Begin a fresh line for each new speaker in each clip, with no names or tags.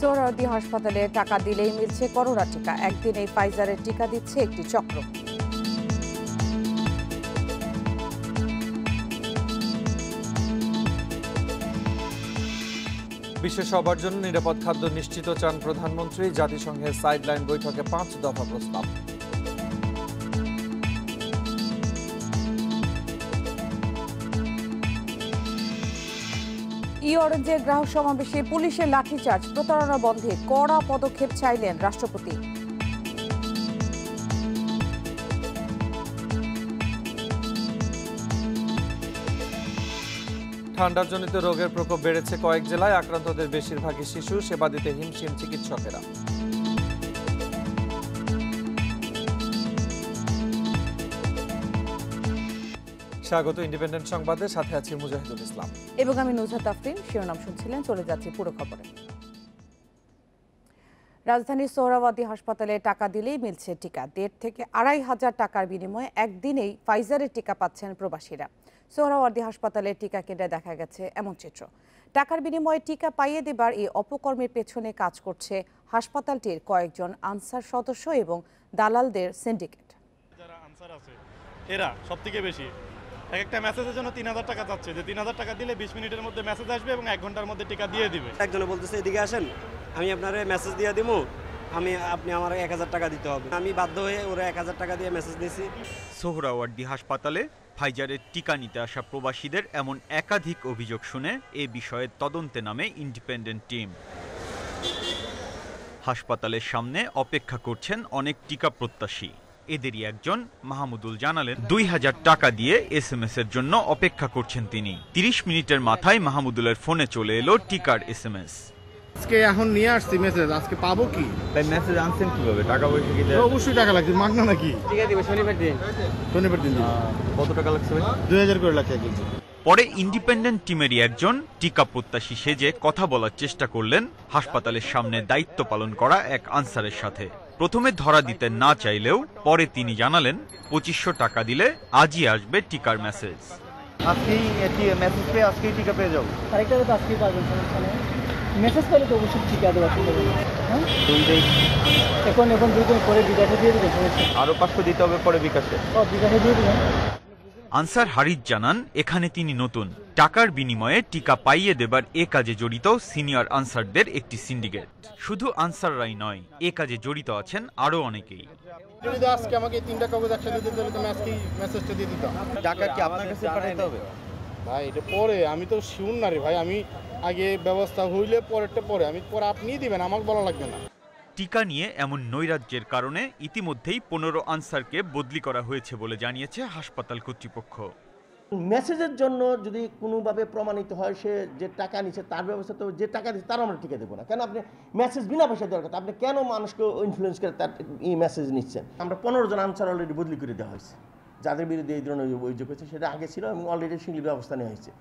সোহরাওয়ার্দী হাসপাতালে টাকা দিলেই মিলছে করোনা টিকা। একদিনেই ফাইজারের টিকা দিচ্ছে একটি চক্র।
বিশ্বে সবার জন্য নিরাপদ খাদ্য নিশ্চিত চান প্রধানমন্ত্রী। জাতিসংঘের সাইডলাইন বৈঠকে 5 দফা প্রস্তাব।
অরেঞ্জের গ্রাহক সমাবেশে পুলিশের লাঠিচার্জ, প্রতারণা বন্ধে কড়া পদক্ষেপ চাইলেন রাষ্ট্রপতি।
ঠান্ডাজনিত রোগের প্রকোপ বেড়েছে কয়েক জেলায়। আক্রান্তদের বেশিরভাগই শিশু। সেবা দিতে হিমশিম চিকিৎসকেরা। স্বাগত ইন্ডিপেন্ডেন্ট সংবাদের সাথে আছি মুজাহিদুল ইসলাম
এবং আমি নুজহাত আফরিন। শিরোনাম শুনছিলেন, চলে যাচ্ছে পুরো খবরে। রাজধানীর সোহরাওয়ার্দী হাসপাতালে টাকা দিলেই মিলছে টিকা। 1.5 থেকে 2,500 টাকার বিনিময়ে একদিনেই ফাইজারের টিকা পাচ্ছেন প্রবাসীরা। সোহরাওয়ার্দী হাসপাতালের টিকা কেন্দ্রে দেখা গেছে এমন চিত্র। টাকার বিনিময়ে টিকা পাইয়ে দেবার এই অপকর্মের পেছনে কাজ করছে হাসপাতালটির কয়েকজন আনসার সদস্য এবং দালালদের সিন্ডিকেট।
যারা আনসার আছে এরা সবথেকে বেশি একটা মেসেজের জন্য 3,000 টাকা চাচ্ছে, যে 3,000 টাকা দিলে 20 মিনিটের মধ্যে মেসেজ আসবে এবং 1 ঘন্টার মধ্যে টিকা দিয়ে দিবে।
একজনে বলতেছে এদিকে আসেন, আমি আপনার মেসেজ দিয়ে দিব, আপনি আমার 1,000 টাকা দিতে হবে। আমি বাধ্য হয়ে ওরা 1,000 টাকা দিয়ে মেসেজ দিয়েছি।
সোহরাওয়ার্দী হাসপাতালে ফাইজারের টিকা নিতে আসা প্রবাসীদের এমন একাধিক অভিযোগ শুনে এ বিষয়ে তদন্তে নামে ইন্ডিপেন্ডেন্ট টিম। হাসপাতালের সামনে অপেক্ষা করছেন অনেক টিকা প্রত্যাশী। এদেরই একজন মাহমুদুল জানালেন 2,000 টাকা দিয়ে SMS এর জন্য অপেক্ষা করছেন তিনি। 30 মিনিটের মাথায় মাহমুদুলের ফোনে চলে এলো টিকার SMS।
আজকে এখন নিয়ে আসছি মেসেজ, আজকে পাবো কি?
তাই মেসেজ আনছেন কিভাবে? টাকা পয়সা কি দেয়?
অবশ্যই টাকা লাগবে, মাগনা নাকি?
টিকা দিবে শনিবার দিন।
কত টাকা লাগছে ভাই?
2,000 করে লাগছে কিন্তু।
পরে ইন্ডিপেন্ডেন্ট টিমেরই একজন টিকা প্রত্যাশী সেজে কথা বলার চেষ্টা করলেন হাসপাতালের সামনে দায়িত্ব পালন করা এক আনসারের সাথে। প্রথমে ধরা দিতে না চাইলেও পরে তিনি জানালেন 2,500 টাকা দিলে আজই আসবে টিকার মেসেজ।
আজকেই মেসেজ পেয়ে আজকেই টিকা পেয়ে যাবো। আরেকটা তো আজকেই পাবেন, সমস্যা নেই। মেসেজ পেলে তো অবশ্যই টিকা দেওয়া শুরু হবে। হ্যাঁ, এখন 2 দিন পরে বিকাশে দিয়ে দেবেন।
আরো 500 দিতে হবে পরে বিকাশে।
বিকাশে দিয়ে দেবেন।
আনসার হারিজ জানান এখানে তিনি নতুন। টাকার বিনিময়ে টিকা পাইয়ে দেবার এ কাজে জড়িত সিনিয়র আনসারদের একটি সিন্ডিকেট। শুধু আনসাররাই নয়, এ কাজে জড়িত আছেন আরো অনেকেই।
যদি আজকে আমাকে 3টা কাগজ একসাথে দিতে হলে তো আজকেই মেসেজটা দিয়ে দিতাম।
টাকা কি আপনার কাছে পাঠাতে হবে?
ভাই এটা পরে, আমি তো শিউর না রে ভাই। আমি আগে ব্যবস্থা হইলে পরেরটা পরে, আমি পরে আপনিই দিবেন, আমাকে বলা লাগবে না।
টিকা নিয়ে এমন নৈরাজ্যের কারণে ইতিমধ্যেই 15 আনসারকে বদলি করা হয়েছে বলে জানিয়েছে হাসপাতাল কর্তৃপক্ষ।
মেসেজের জন্য যদি কোনোভাবে প্রমাণিত হয় সে যে টাকা নিচ্ছে তার ব্যবস্থা, তো যে টাকা দিচ্ছে তার আমরা টিকা দেবো না। কেন আপনি মেসেজ বিনা পয়সা দেওয়ার কথা, আপনি কেন মানুষকে ইনফ্লুয়েন্স করে তার এই মেসেজ নিচ্ছেন? আমরা 15 জন আনসার অলরেডি বদলি করে দেওয়া হয়েছে। যাদের বিরুদ্ধে এই ধরনের অভিযোগ হয়েছে সেটা আগে ছিল এবং অলরেডি সেগুলি ব্যবস্থা নেওয়া হয়েছে।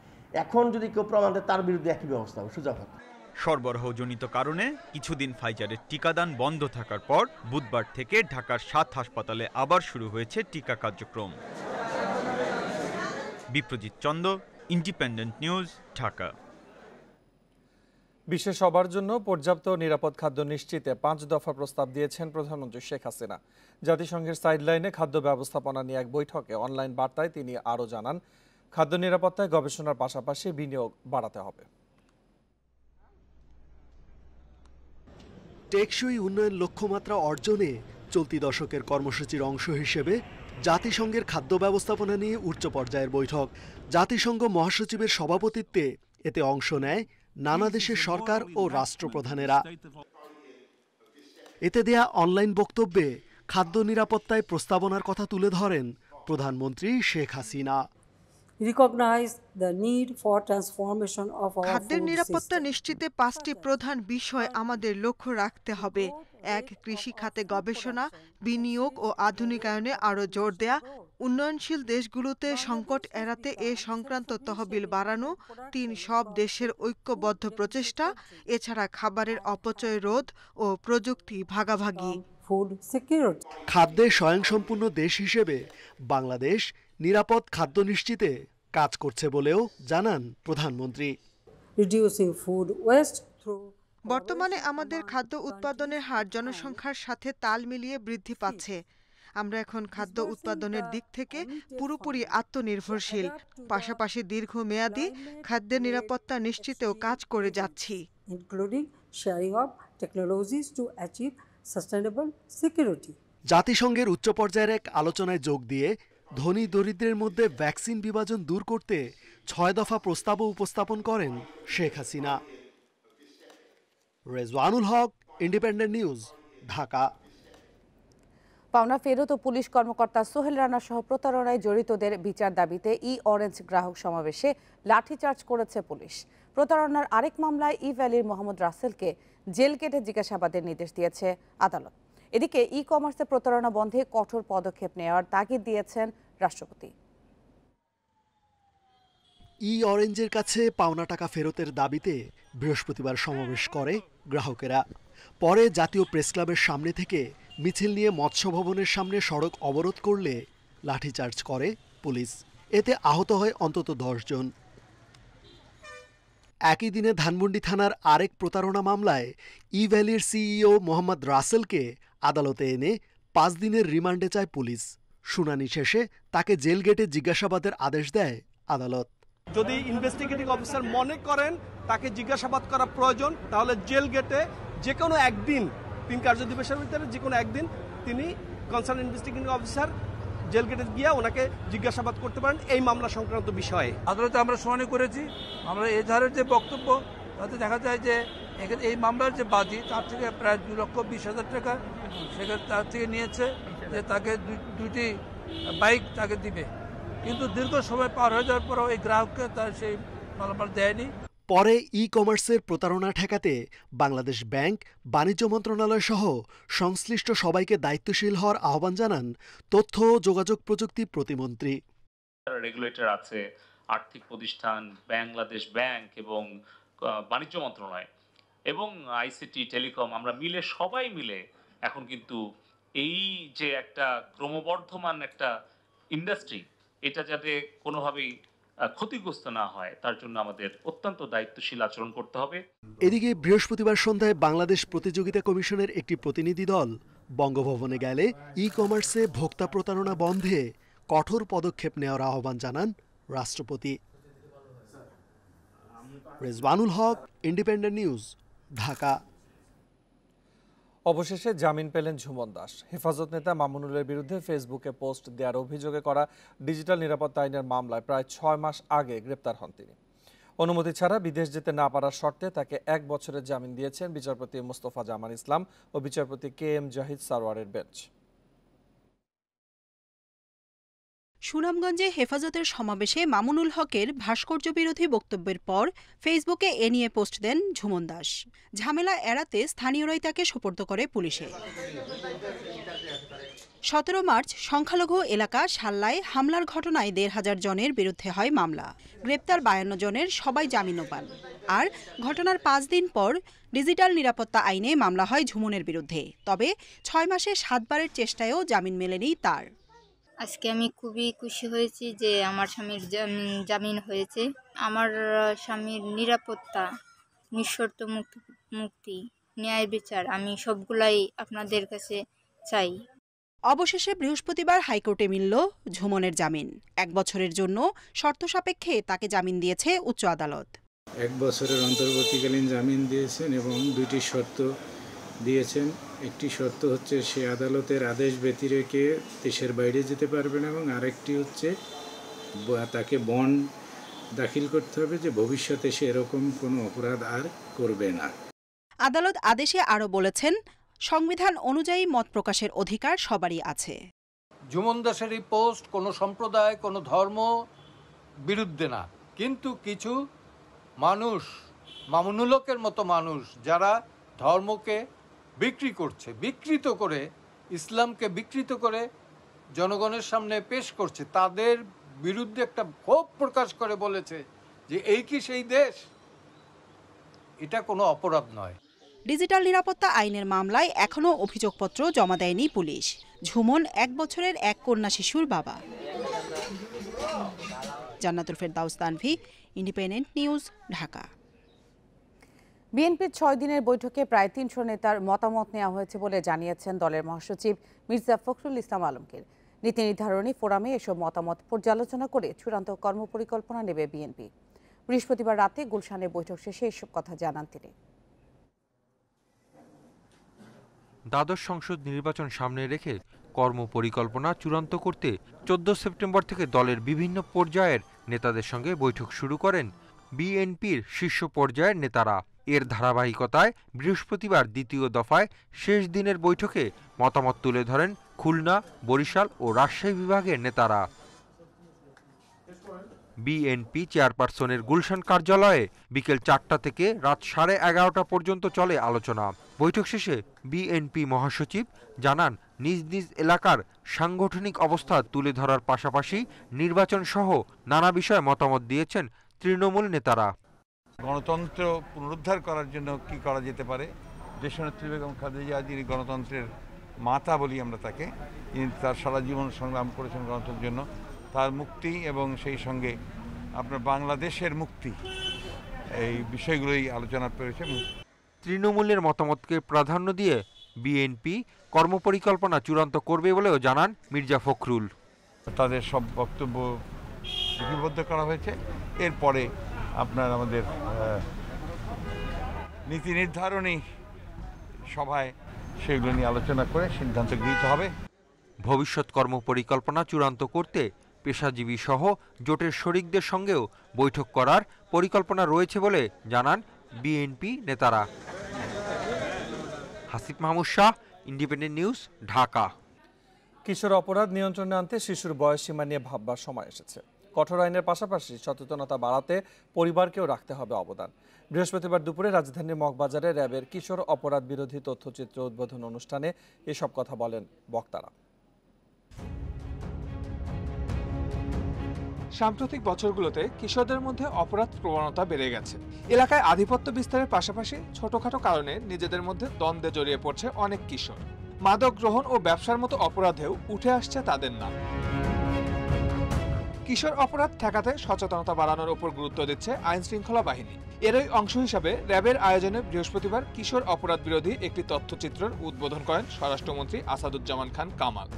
এখন যদি কেউ প্রমাণ দেয় তার বিরুদ্ধে একই ব্যবস্থা হবে, সোজা কথা।
সরবরাহজনিত কারণে কিছুদিন ফাইজারের টিকাদান বন্ধ থাকার পর বুধবার থেকে ঢাকার 7 হাসপাতালে আবার শুরু হয়েছে টিকা কার্যক্রম। Biprajit Chanda, independent news, Dhaka.
বিশ্বে সবার জন্য পর্যাপ্ত নিরাপদ খাদ্য নিশ্চিতে 5 দফা প্রস্তাব দিয়েছেন প্রধানমন্ত্রী শেখ হাসিনা। জাতিসংঘের সাইডলাইনে খাদ্য ব্যবস্থাপনা নিয়ে এক বৈঠকে অনলাইন বার্তায় তিনি আরও জানান, খাদ্য নিরাপত্তায় গবেষণার পাশাপাশি বিনিয়োগ বাড়াতে হবে।
টেকসই উন্নয়ন লক্ষ্যমাত্রা অর্জনে চলতি দশকের কর্মসূচির অংশ হিসেবে জাতিসংঘের খাদ্য ব্যবস্থাপনা নিয়ে উচ্চ পর্যায়ের বৈঠক। জাতিসংঘ মহাসচিবের সভাপতিত্বে এতে অংশ নেয় নানা দেশের সরকার ও রাষ্ট্রপ্রধানেরা। এতে দেয়া অনলাইন বক্তব্যে খাদ্য নিরাপত্তায় প্রস্তাবনার কথা তুলে ধরেন প্রধানমন্ত্রী শেখ হাসিনা।
খাদ্যের নিরাপত্তা নিশ্চিতে 5টি প্রধান বিষয় আমাদের লক্ষ্য রাখতে হবে। 1. কৃষি খাতে গবেষণা, বিনিয়োগ ও আধুনিকায়নে আরও জোর দেয়া। উন্নয়নশীল দেশগুলোতে সংকট এড়াতে এ সংক্রান্ত তহবিল বাড়ানো। 3. সব দেশের ঐক্যবদ্ধ প্রচেষ্টা। এছাড়া খাবারের অপচয় রোধ ও প্রযুক্তি ভাগাভাগি।
খাদ্যে স্বয়ংসম্পূর্ণ দেশ হিসেবে বাংলাদেশ নিরাপদ খাদ্য নিশ্চিতে কাজ করছে বলেও জানান প্রধানমন্ত্রী।
বর্তমানে আমাদের খাদ্য উৎপাদনের হার জনসংখ্যার সাথে তাল মিলিয়ে বৃদ্ধি পাচ্ছে। আমরা এখন খাদ্য উৎপাদনের দিক থেকে পুরোপুরি আত্মনির্ভরশীল, পাশাপাশি দীর্ঘমেয়াদী খাদ্যের নিরাপত্তা নিশ্চিতেও কাজ করে যাচ্ছি।
including sharing of technologies to achieve sustainable security.
জাতিসংঘের উচ্চ পর্যায়ের এক আলোচনায় যোগ দিয়ে ধনী দরিদ্রের মধ্যে ভ্যাকসিন বিভাজন দূর করতে 6 দফা প্রস্তাবও উপস্থাপন করেন শেখ হাসিনা। রেজওয়ানুল হক, ইন্ডিপেন্ডেন্ট নিউজ, ঢাকা।
পাওনা ফেরত ও পুলিশ কর্মকর্তা সোহেল রানা সহ প্রতারণায় জড়িতদের বিচার দাবিতে অরেঞ্জ গ্রাহক সমাবেশে লাঠিচার্জ করেছে পুলিশ। প্রতারণার আরেক মামলায় ভ্যালির মোহাম্মদ রাসেলকে জেল কেটে জিজ্ঞাসাবাদের নির্দেশ দিয়েছে আদালত। এদিকে কমার্সে প্রতারণা বন্ধে কঠোর পদক্ষেপ নেওয়ার তাগিদ দিয়েছেন রাষ্ট্রপতি।
অরেঞ্জের কাছে পাওনা টাকা ফেরতের দাবিতে বৃহস্পতিবার সমাবেশ করে গ্রাহকেরা। পরে জাতীয় প্রেসক্লাবের সামনে থেকে মিছিল নিয়ে মৎস্য ভবনের সামনে সড়ক অবরোধ করলে লাঠিচার্জ করে পুলিশ। এতে আহত হয় অন্তত 10 জন। একই দিনে ধানমন্ডি থানার আরেক প্রতারণা মামলায় ভ্যালির সিইও মোহাম্মদ রাসেলকে আদালতে এনে 5 দিনের রিমান্ডে চায় পুলিশ। শুনানি শেষে তাকে জেল গেটে জিজ্ঞাসাবাদের আদেশ দেয় আদালত।
যদি ইনভেস্টিগেটিং অফিসার মনে করেন তাকে জিজ্ঞাসাবাদ করা প্রয়োজন, তাহলে জেল গেটে যে কোনো একদিন 3 কার্য দিবসের ভিতরে যে কোনো একদিন তিনি কনসার্ন ইনভেস্টিগেটিং অফিসার জেল গেটে গিয়ে ওনাকে জিজ্ঞাসাবাদ করতে পারেন এই মামলা সংক্রান্ত বিষয়ে।
আদালতে আমরা শুনানি করেছি। আমরা এজাহারের যে বক্তব্য তাতে দেখা যায় যে এই মামলার যে বাদী তার থেকে প্রায় 2,20,000 টাকা সেখানে তার থেকে নিয়েছে যে তাকে দুটি বাইক তাকে দিবে, কিন্তু দীর্ঘ সময় পার হয়ে যাওয়ার পরও এই গ্রাহককে তার সেই মালামাল দেয়নি।
পরে কমার্সের প্রতারণা ঠেকাতে বাংলাদেশ ব্যাংক, বাণিজ্য মন্ত্রণালয় সহ সংশ্লিষ্ট সবাইকে দায়িত্বশীল হওয়ার আহ্বান জানান তথ্য ও যোগাযোগ প্রযুক্তি প্রতিমন্ত্রী।
রেগুলেটর আছে, আর্থিক প্রতিষ্ঠান, বাংলাদেশ ব্যাংক এবং বাণিজ্য মন্ত্রণালয় এবং আইসিটি, টেলিকম, আমরা মিলে সবাই মিলে এখন কিন্তু এই যে একটা ক্রমবর্ধমান একটা ইন্ডাস্ট্রি, এটা যাতে কোনোভাবেই ক্ষতিগ্রস্ত না হয় তার জন্য আমাদের অত্যন্ত দায়িত্বশীল আচরণ করতে হবে।
এদিকে বৃহস্পতিবার সন্ধ্যায় বাংলাদেশ প্রতিযোগিতা কমিশনের একটি প্রতিনিধি দল বঙ্গভবনে গেলে কমার্সে ভোক্তা প্রতারণা বন্ধে কঠোর পদক্ষেপ নেওয়ার আহ্বান জানান রাষ্ট্রপতি। রেজওয়ানুল হক, ইন্ডিপেন্ডেন্ট নিউজ, ঢাকা।
অবশেষে জামিন পেলেন ঝুমন দাস। হেফাজত নেতা মামুনুলের বিরুদ্ধে ফেসবুকে পোস্ট দেওয়ার অভিযোগে করা ডিজিটাল নিরাপত্তা আইনের মামলায় প্রায় 6 মাস আগে গ্রেপ্তার হন তিনি। অনুমতি ছাড়া বিদেশ যেতে না পারার শর্তে তাকে 1 বছরের জামিন দিয়েছেন বিচারপতি মোস্তফা জামান ইসলাম ও বিচারপতি KM জাহিদ সারওয়ারের বেঞ্চ।
সুনামগঞ্জে হেফাজতের সমাবেশে মামুনুল হকের ভাস্কর্য বিরোধী বক্তব্যের পর ফেসবুকে এ নিয়ে পোস্ট দেন ঝুমন দাস। ঝামেলা এড়াতে স্থানীয়রাই তাকে সোপর্দ করে পুলিশে। 17 মার্চ সংখ্যালঘু এলাকা সাল্লায় হামলার ঘটনায় 1,500 জনের বিরুদ্ধে হয় মামলা। গ্রেপ্তার 52 জনের সবাই জামিনও পান। আর ঘটনার 5 দিন পর ডিজিটাল নিরাপত্তা আইনে মামলা হয় ঝুমনের বিরুদ্ধে। তবে 6 মাসে 7 বারের চেষ্টায়ও জামিন মেলেনি তার।
আজকে আমি খুবই খুশি হয়েছি যে আমার স্বামীর জামিন হয়েছে। আমার স্বামীর নিরাপত্তা, নিঃশর্ত মুক্তি, ন্যায় বিচার, আমি সবগুলাই আপনাদের কাছে চাই।
অবশেষে বৃহস্পতিবার হাইকোর্টে মিলল ঝুমনের জামিন। 1 বছরের জন্য শর্ত সাপেক্ষে তাকে জামিন দিয়েছে উচ্চ আদালত।
1 বছরের অন্তর্বর্তীকালীন জামিন দিয়েছেন এবং 2টি শর্ত দিয়েছেন। একটি শর্ত হচ্ছে সে আদালতের আদেশ ব্যতিরেকে দেশের বাইরে যেতে পারবে না এবং আরেকটি হচ্ছে তাকে বন্ড দাখিল করতে হবে যে ভবিষ্যতে সে এরকম কোনো অপরাধ আর করবে না।
আদালত আদেশে আরও বলেছেন, সংবিধান অনুযায়ী মত প্রকাশের অধিকার সবারই আছে।
ঝুমন দাসের এই পোস্ট কোনো সম্প্রদায়, কোনো ধর্ম বিরুদ্ধে না, কিন্তু কিছু মানুষ, মামুনুল হকের মতো মানুষ যারা ধর্মকে বিক্রি করছে, বিকৃত করে, ইসলামকে বিকৃত করে জনগণের সামনে পেশ করছে, তাদের বিরুদ্ধে একটা ক্ষোভ প্রকাশ করে বলেছে যে এই কি সেই দেশ? এটা কোনো অপরাধ নয়।
ডিজিটাল নিরাপত্তা আইনের মামলায় এখনও অভিযোগপত্র জমা দেয়নি পুলিশ। ঝুমন 1 বছরের এক কন্যা শিশুর বাবা। জান্নাতুল ফেরদাউস তানভি, ইন্ডিপেন্ডেন্ট নিউজ, ঢাকা।
বিএনপির 6 দিনের বৈঠকে প্রায় 300 নেতার মতামত নেওয়া হয়েছে বলে জানিয়েছেন দলের মহাসচিব মির্জা ফখরুল ইসলাম আলমগীর। নীতি নির্ধারণী ফোরামে এসব মতামত পর্যালোচনা করে চূড়ান্ত কর্মপরিকল্পনা নেবে বিএনপি। বৃহস্পতিবার রাতে গুলশানে বৈঠক শেষে এসব কথা জানান তিনি।
দ্বাদশ সংসদ নির্বাচন সামনে রেখে কর্মপরিকল্পনা চূড়ান্ত করতে 14 সেপ্টেম্বর থেকে দলের বিভিন্ন পর্যায়ের নেতাদের সঙ্গে বৈঠক শুরু করেন বিএনপির শীর্ষ পর্যায়ের নেতারা। এর ধারাবাহিকতায় বৃহস্পতিবার দ্বিতীয় দফায় শেষ দিনের বৈঠকে মতামত তুলে ধরেন খুলনা, বরিশাল ও রাজশাহী বিভাগের নেতারা। বিএনপি চেয়ারপারসনের গুলশান কার্যালয়ে বিকেল 4টা থেকে রাত 11:30 পর্যন্ত চলে আলোচনা। বৈঠক শেষে বিএনপি মহাসচিব জানান, নিজ নিজ এলাকার সাংগঠনিক অবস্থা তুলে ধরার পাশাপাশি নির্বাচন সহ নানা বিষয়ে মতামত দিয়েছেন তৃণমূল নেতারা।
গণতন্ত্র পুনরুদ্ধার করার জন্য কি করা যেতে পারে, দেশনেত্রী বেগম খালেদা যিনি গণতন্ত্রের মাতা বলি আমরা তাকে, তিনি তার সারা জীবন সংগ্রাম করেছেন গণতন্ত্রের জন্য, তার মুক্তি এবং সেই সঙ্গে আপনার বাংলাদেশের মুক্তি, এই বিষয়গুলোই আলোচনা করেছে।
তৃণমূলের মতামতকে প্রাধান্য দিয়ে বিএনপি কর্মপরিকল্পনা চূড়ান্ত করবে বলেও জানান মির্জা ফখরুল।
তাদের সব বক্তব্য লিপিবদ্ধ করা হয়েছে, এরপরে আপনার আমাদের নীতি নির্ধারণী সভায় সেগুলো নিয়ে আলোচনা করে সিদ্ধান্ত গৃহীত হবে।
ভবিষ্যৎ কর্মপরিকল্পনা চূড়ান্ত করতে পেশাজীবী সহ জোটের শরিকদের সঙ্গেও বৈঠক করার পরিকল্পনা রয়েছে বলে জানান বিএনপি নেতারা। Hasib Mahmud Shah, Independent news, Dhaka.
কিশোর অপরাধ নিয়ন্ত্রণে আনতে শিশুর বয়সসীমা নিয়ে ভাববার সময় এসেছে। কঠোর আইনের পাশাপাশি সচেতনতা বাড়াতে পরিবারকেও রাখতে হবে অবদান। বৃহস্পতিবার দুপুরে রাজধানীর মগবাজারে র্যাবের কিশোর অপরাধ বিরোধী তথ্যচিত্র উদ্বোধন অনুষ্ঠানে এসব কথা বলেন বক্তারা।
সাম্প্রতিক বছরগুলোতে কিশোরদের মধ্যে অপরাধ প্রবণতা বেড়ে গেছে। এলাকায় আধিপত্য বিস্তারের পাশাপাশি ছোটখাটো কারণে নিজেদের মধ্যে দ্বন্দ্বে জড়িয়ে পড়ছে অনেক কিশোর। মাদক গ্রহণ ও ব্যবসার মতো অপরাধেও উঠে আসছে তাদের নাম। কিশোর অপরাধ ঠেকাতে সচেতনতা বাড়ানোর উপর গুরুত্ব দিচ্ছে আইন শৃঙ্খলা বাহিনী। এরই অংশ হিসাবে র্যাবের আয়োজনে বৃহস্পতিবার কিশোর অপরাধ বিরোধী একটি তথ্যচিত্রের উদ্বোধন করেন স্বরাষ্ট্রমন্ত্রী আসাদুজ্জামান খান কামাল।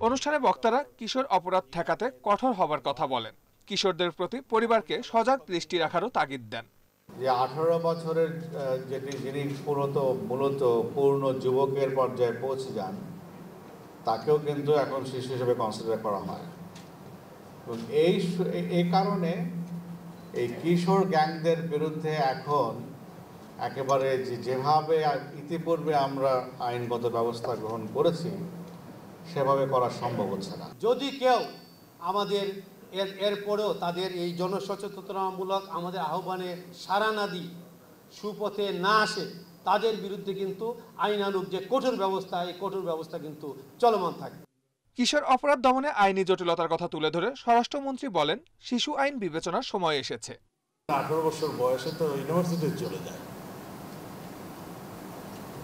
অনুষ্ঠানে বক্তারা কিশোর অপরাধ ঠেকাতে কঠোর হবার কথা বলেন। কিশোরদের প্রতি পরিবারকে সজাগ দৃষ্টি রাখারও তাগিদ দেন।
যে 18 বছরের যিনি মূলত পূর্ণ যুবকের পর্যায়ে পৌঁছে যান, তাকেও কিন্তু এখন শিশু হিসেবে কনসিডার করা হয়। এই কারণে এই কিশোর গ্যাংদের বিরুদ্ধে এখন একেবারে যেভাবে ইতিপূর্বে আমরা আইনগত ব্যবস্থা গ্রহণ করেছি সেভাবে করা সম্ভব হচ্ছে না।
যদি কেউ আমাদের এরপরেও তাদের এই জনসচেতনতামূলক আমাদের আহ্বানে সাড়া না দিয়ে সুপথে না আসে, তাদের বিরুদ্ধে কিন্তু আইনানুগ যে কঠোর ব্যবস্থা, এই কঠোর ব্যবস্থা কিন্তু চলমান থাকে।
কিশোর অপরাধ দমনে আইনি জটিলতার কথা তুলে ধরে স্বরাষ্ট্রমন্ত্রী বলেন, শিশু আইন বিবেচনার সময় এসেছে।
18 বছর বয়সে তো ইউনিভার্সিটিতে চলে যায়।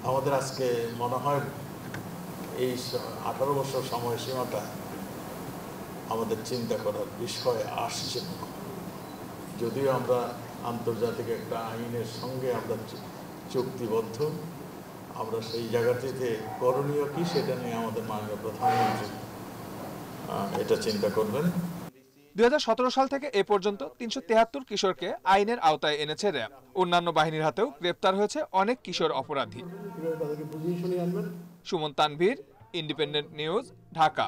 আমাদের আজকে মনে হয় এই 18 বছর সময়সীমাটা আমাদের চিন্তা করার বিষয় আসছে। যদিও আমরা আন্তর্জাতিক একটা আইনের সঙ্গে আমরা চুক্তিবদ্ধ, আমরা সেই জায়গাটিতে করণীয় কি সেটা নিয়ে আমাদের মাননীয় প্রধানমন্ত্রী এটা চিন্তা করবেন।
2017 সাল থেকে এ পর্যন্ত 373 কিশোরকে আইনের আওতায় এনেছে র্যাব। অন্যান্য বাহিনীর হাতেও গ্রেপ্তার হয়েছে অনেক কিশোর অপরাধী। Suman Tanvir, independent news, Dhaka.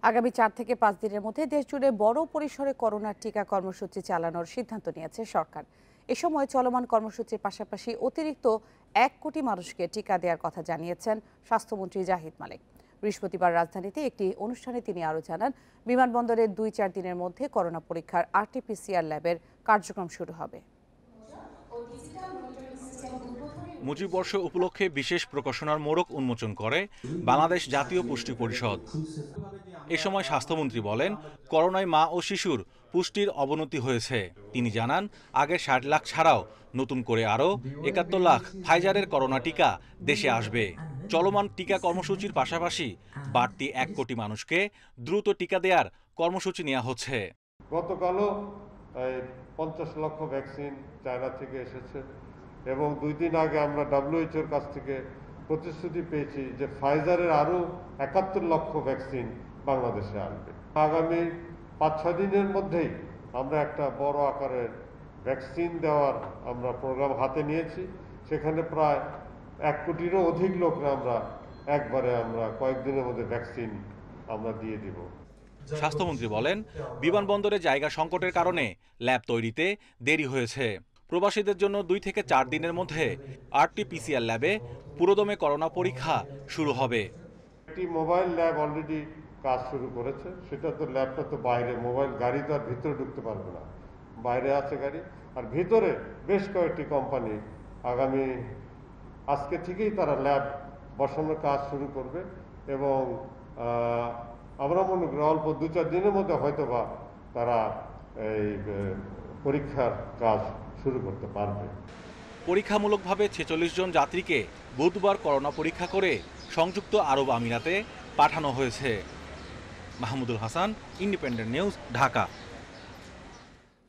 আগামী 4 থেকে 5 দিনের মধ্যে দেশজুড়ে বড় পরিসরে করোনার টিকা কর্মসূচি চালানোর সিদ্ধান্ত নিয়েছে সরকার। এ সময় চলমান কর্মসূচির পাশাপাশি অতিরিক্ত 1 কোটি মানুষকে টিকা দেওয়ার কথা জানিয়েছেন স্বাস্থ্যমন্ত্রী জাহিদ মালেক। বৃহস্পতিবার রাজধানীতে একটি অনুষ্ঠানে তিনি আরও জানান, বিমানবন্দরের 2-4 দিনের মধ্যে করোনা পরীক্ষার RT-PCR ল্যাবের কার্যক্রম শুরু হবে।
মুজিববর্ষ উপলক্ষে বিশেষ প্রকাশনার মোড়ক উন্মোচন করে বাংলাদেশ জাতীয় পুষ্টি পরিষদ। এ সময় স্বাস্থ্যমন্ত্রী বলেন, করোনায় মা ও শিশুর পুষ্টির অবনতি হয়েছে। তিনি জানান, আগের 60 লাখ ছাড়াও নতুন করে আরও 71 লাখ ফাইজারের করোনা টিকা দেশে আসবে। চলমান টিকা কর্মসূচির পাশাপাশি বাড়তি 1 কোটি মানুষকে দ্রুত টিকা দেওয়ার কর্মসূচি নেওয়া হচ্ছে।
গতকালও
50 লক্ষ ভ্যাকসিন চায়না থেকে এসেছে এবং 2 দিন আগে আমরা WHO-র কাছ থেকে প্রতিশ্রুতি পেয়েছি যে ফাইজারের আরও 71 লক্ষ ভ্যাকসিন বাংলাদেশে আসবে। আগামী 5-6 দিনের মধ্যেই আমরা একটা বড় আকারের ভ্যাকসিন দেওয়ার আমরা প্রোগ্রাম হাতে নিয়েছি। সেখানে প্রায় 1 কোটিরও অধিক লোকরা আমরা একবারে কয়েকদিনের মধ্যে ভ্যাকসিন আমরা দিয়ে দিব।
স্বাস্থ্যমন্ত্রী বলেন, বিমানবন্দরে জায়গা সংকটের কারণে ল্যাব তৈরিতে দেরি হয়েছে। প্রবাসীদের জন্য 2 থেকে 4 দিনের মধ্যে RT-PCR ল্যাবে পুরোদমে করোনা পরীক্ষা শুরু হবে।
একটি মোবাইল ল্যাব অলরেডি কাজ শুরু করেছে। সেটা তো ল্যাবটা তো বাইরে, মোবাইল গাড়ি তো আর ভিতরে ঢুকতে পারবে না, বাইরে আছে গাড়ি। আর ভিতরে বেশ কয়েকটি কোম্পানি আজকে থেকেই তারা ল্যাব বসানোর কাজ শুরু করবে এবং আমরা মনে করি অল্প 2-4 দিনের মধ্যে হয়তোবা তারা এই পরীক্ষার কাজ শুরু করতে পারবে।
পরীক্ষামূলকভাবে 46 জন যাত্রীকে বুধবার করোনা পরীক্ষা করে সংযুক্ত আরব আমিরাতে পাঠানো হয়েছে। Mahmudul Hasan, Independent news, Dhaka.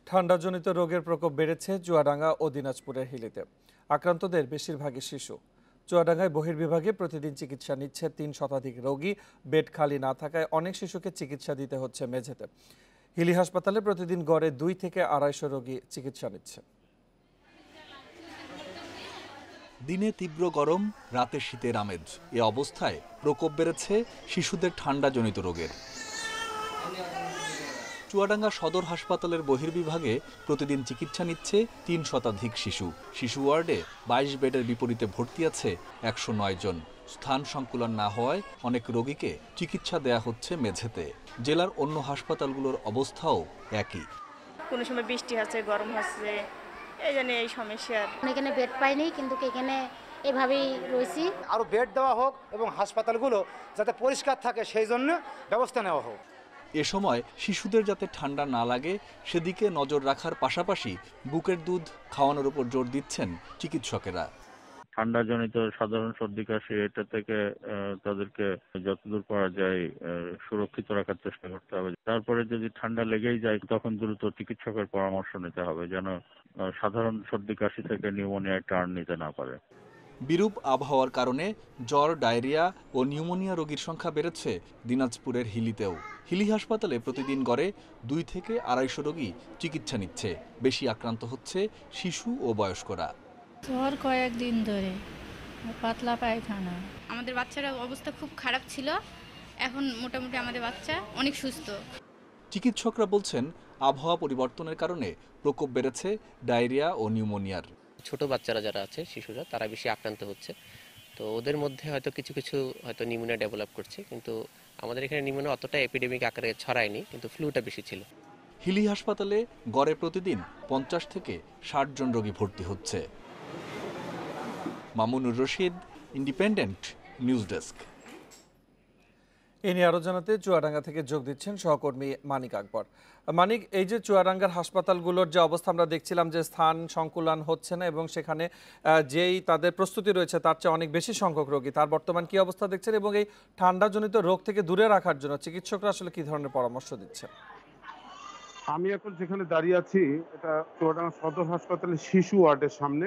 ঠান্ডাজনিত রোগের প্রকোপ বেড়েছে চুয়াডাঙ্গা ও দিনাজপুরের হিলিতে। আক্রান্তদের বেশিরভাগই শিশু। চুয়াডাঙ্গায় বহির্বিভাগে প্রতিদিন চিকিৎসা নিচ্ছে 3 শতাধিক রোগী। বেড খালি না থাকায় অনেক শিশুকে চিকিৎসা দিতে হচ্ছে মেঝেতে। হিলি হাসপাতালে প্রতিদিন গড়ে 2 থেকে 250 রোগী চিকিৎসা নিচ্ছে।
দিনে তীব্র গরম, রাতে শীতের আমেজ। এ অবস্থায় প্রকোপ বেড়েছে শিশুদের ঠান্ডাজনিত রোগের। চুয়াডাঙ্গা সদর হাসপাতালের বহির্বিভাগে প্রতিদিন চিকিৎসা নিচ্ছে 3 শতাধিক শিশু। শিশু ওয়ার্ডে 22 বেডের বিপরীতে ভর্তি আছে 109 জন। স্থান সংকুলন না হওয়ায় অনেক রোগীকে চিকিৎসা দেয়া হচ্ছে মেঝেতে। জেলার অন্য হাসপাতালগুলোর অবস্থাও একই।
কোনো সময় বৃষ্টি হচ্ছে, গরম হচ্ছে, এই জন্য এই সমস্যা।
এখানে বেড পাইনি, কিন্তু এখানে এভাবেই রয়েছি।
আরও বেড দেওয়া হোক এবং হাসপাতালগুলো যাতে পরিষ্কার থাকে সেই জন্য ব্যবস্থা নেওয়া হোক।
এ সময় শিশুদের যাতে ঠান্ডা না লাগে সেদিকে নজর রাখার পাশাপাশি বুকের দুধ খাওয়ানোর উপর জোর দিচ্ছেন চিকিৎসকেরা।
ঠান্ডাজনিত সাধারণ সর্দি কাশি, এটা থেকে তাদেরকে যতদূর পারা যায় সুরক্ষিত রাখার চেষ্টা করতে হবে। তারপরে যদি ঠান্ডা লেগেই যায় তখন দ্রুত চিকিৎসকের পরামর্শ নিতে হবে, যেন সাধারণ সর্দি কাশি থেকে নিউমোনিয়ায় টার্ন নিতে না পারে।
বিরূপ আবহাওয়ার কারণে জ্বর, ডায়রিয়া ও নিউমোনিয়া রোগীর সংখ্যা বেড়েছে দিনাজপুরের হিলিতেও। হিলি হাসপাতালে প্রতিদিন গড়ে 2 থেকে 250 রোগী চিকিৎসা নিচ্ছে। বেশি আক্রান্ত হচ্ছে শিশু ও বয়স্করা।
জ্বর কয়েকদিন ধরে, পাতলা পায়খানা।
আমাদের বাচ্চারা অবস্থা খুব খারাপ ছিল, এখন মোটামুটি আমাদের বাচ্চা অনেক সুস্থ।
চিকিৎসকরা বলছেন আবহাওয়া পরিবর্তনের কারণে প্রকোপ বেড়েছে ডায়রিয়া ও নিউমোনিয়ার।
ছোট বাচ্চারা যারা আছে, শিশুরা, তারা বেশি আক্রান্ত হচ্ছে। তো ওদের মধ্যে হয়তো কিছু হয়তো নিউমোনিয়া ডেভেলপ করছে, কিন্তু আমাদের এখানে নিউমোনিয়া অতটা এপিডেমিক আকারে ছড়ায়নি, কিন্তু ফ্লুটা বেশি ছিল।
হিলি হাসপাতালে গড়ে প্রতিদিন 50 থেকে 60 জন রোগী ভর্তি হচ্ছে। Mamunur Rashid, Independent News desk.
এ নিয়ে আরো জানাতে চুয়াডাঙ্গা থেকে যোগ দিচ্ছেন সহকর্মী মানিক আকবর। মানিক, এই যে চুয়াডাঙ্গার হাসপাতালগুলোর যে অবস্থা আমরা দেখছিলাম যে স্থান সংকুলান হচ্ছে না এবং সেখানে যেই তাদের প্রস্তুতি রয়েছে তার চেয়ে অনেক বেশি সংখ্যক রোগী, তার বর্তমান কি অবস্থা দেখছেন এবং এই ঠান্ডাজনিত রোগ থেকে দূরে রাখার জন্য চিকিৎসকরা আসলে কি ধরনের পরামর্শ দিচ্ছেন?
আমি এখন যেখানে দাঁড়িয়ে আছি, এটা চুয়াডাঙ্গা সদর হাসপাতালের শিশু ওয়ার্ডের সামনে।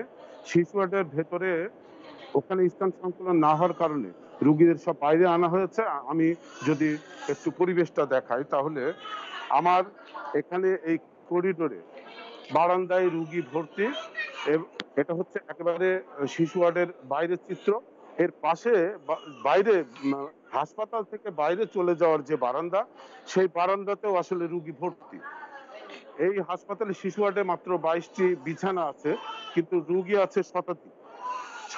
শিশু ওয়ার্ডের ভেতরে ওখানে স্থান সংকুলন না হওয়ার কারণে রুগীদের সব বাইরে আনা হয়েছে। আমি যদি একটু পরিবেশটা দেখাই, তাহলে আমার এখানে এই করিডোরে বারান্দায় রুগী ভর্তি। এটা হচ্ছে একেবারে শিশু ওয়ার্ডের বাইরের চিত্র। এর পাশে বাইরে হাসপাতাল থেকে বাইরে চলে যাওয়ার যে বারান্দা, সেই বারান্দাতেও আসলে রুগী ভর্তি। এই হাসপাতালে শিশু ওয়ার্ডে মাত্র 22টি বিছানা আছে, কিন্তু রুগী আছে শতাধিক।